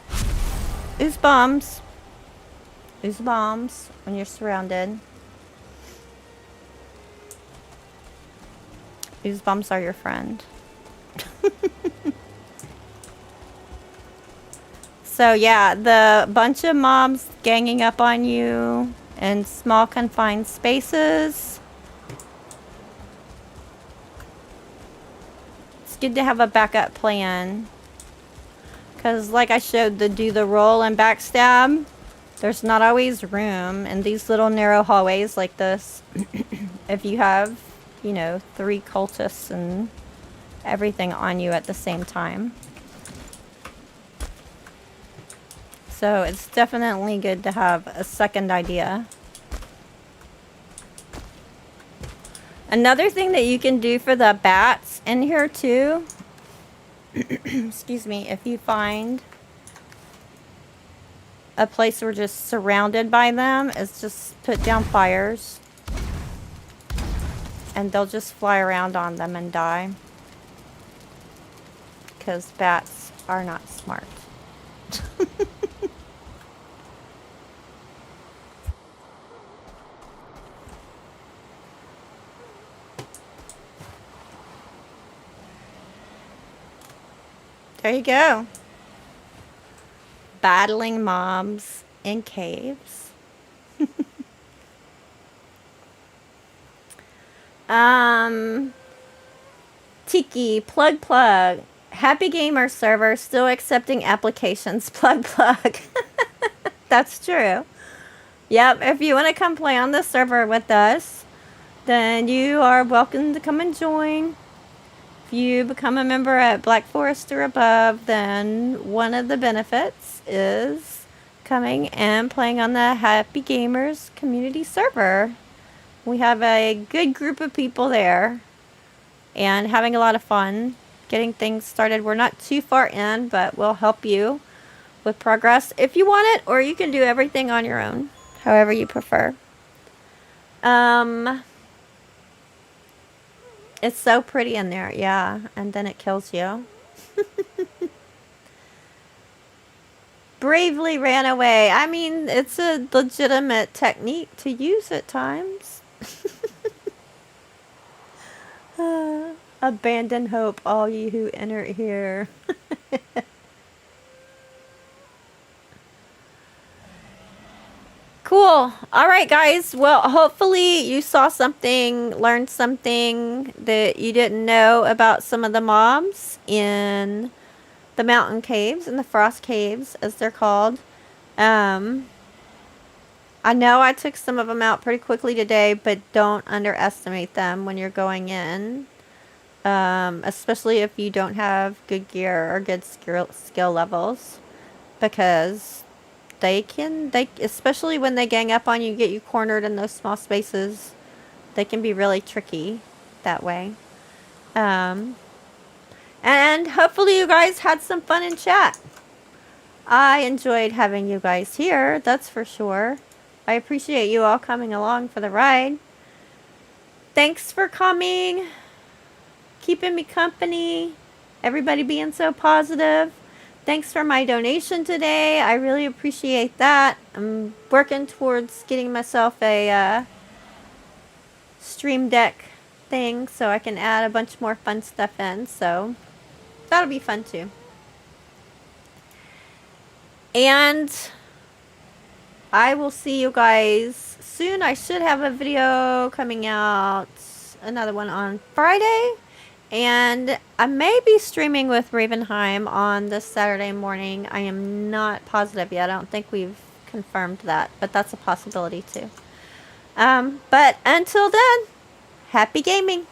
Ooze Bombs. Ooze Bombs when you're surrounded. Ooze Bombs are your friend. So yeah, the bunch of mobs ganging up on you in small confined spaces. It's good to have a backup plan. Because like I showed, the do the roll and backstab, there's not always room in these little narrow hallways like this. If you have, you know, 3 cultists and everything on you at the same time. So it's definitely good to have a second idea. Another thing that you can do for the bats in here too, excuse me, if you find a place where just surrounded by them, is just put down fires. And they'll just fly around on them and die. Because bats are not smart. There you go. Battling mobs in caves. Tiki, plug. Happy Gamer server still accepting applications. Plug. That's true. Yep, if you want to come play on the server with us, then you are welcome to come and join. If you become a member at Black Forest or above, then one of the benefits is coming and playing on the Happy Gamers community server. We have a good group of people there and having a lot of fun getting things started. We're not too far in, but we'll help you with progress if you want it, or you can do everything on your own, however you prefer. It's so pretty in there, yeah, and then it kills you. Bravely ran away. I mean, it's a legitimate technique to use at times. Abandon hope, all you who enter here. Cool. All right, guys. Well, hopefully you saw something, learned something that you didn't know about some of the mobs in the mountain caves and the frost caves, as they're called. I know I took some of them out pretty quickly today, but don't underestimate them when you're going in. Especially if you don't have good gear or good skill levels, because they especially when they gang up on you, get you cornered in those small spaces, they can be really tricky that way. And hopefully you guys had some fun in chat. I enjoyed having you guys here, that's for sure. I appreciate you all coming along for the ride. Thanks for coming, keeping me company, everybody being so positive. thanks for my donation today. I really appreciate that. I'm working towards getting myself a Stream Deck thing so I can add a bunch more fun stuff in. So that'll be fun too. And I will see you guys soon. I should have a video coming out, another one on Friday. And I may be streaming with Ravenheim on this Saturday morning. I am not positive yet. I don't think we've confirmed that, but that's a possibility too. But until then, happy gaming.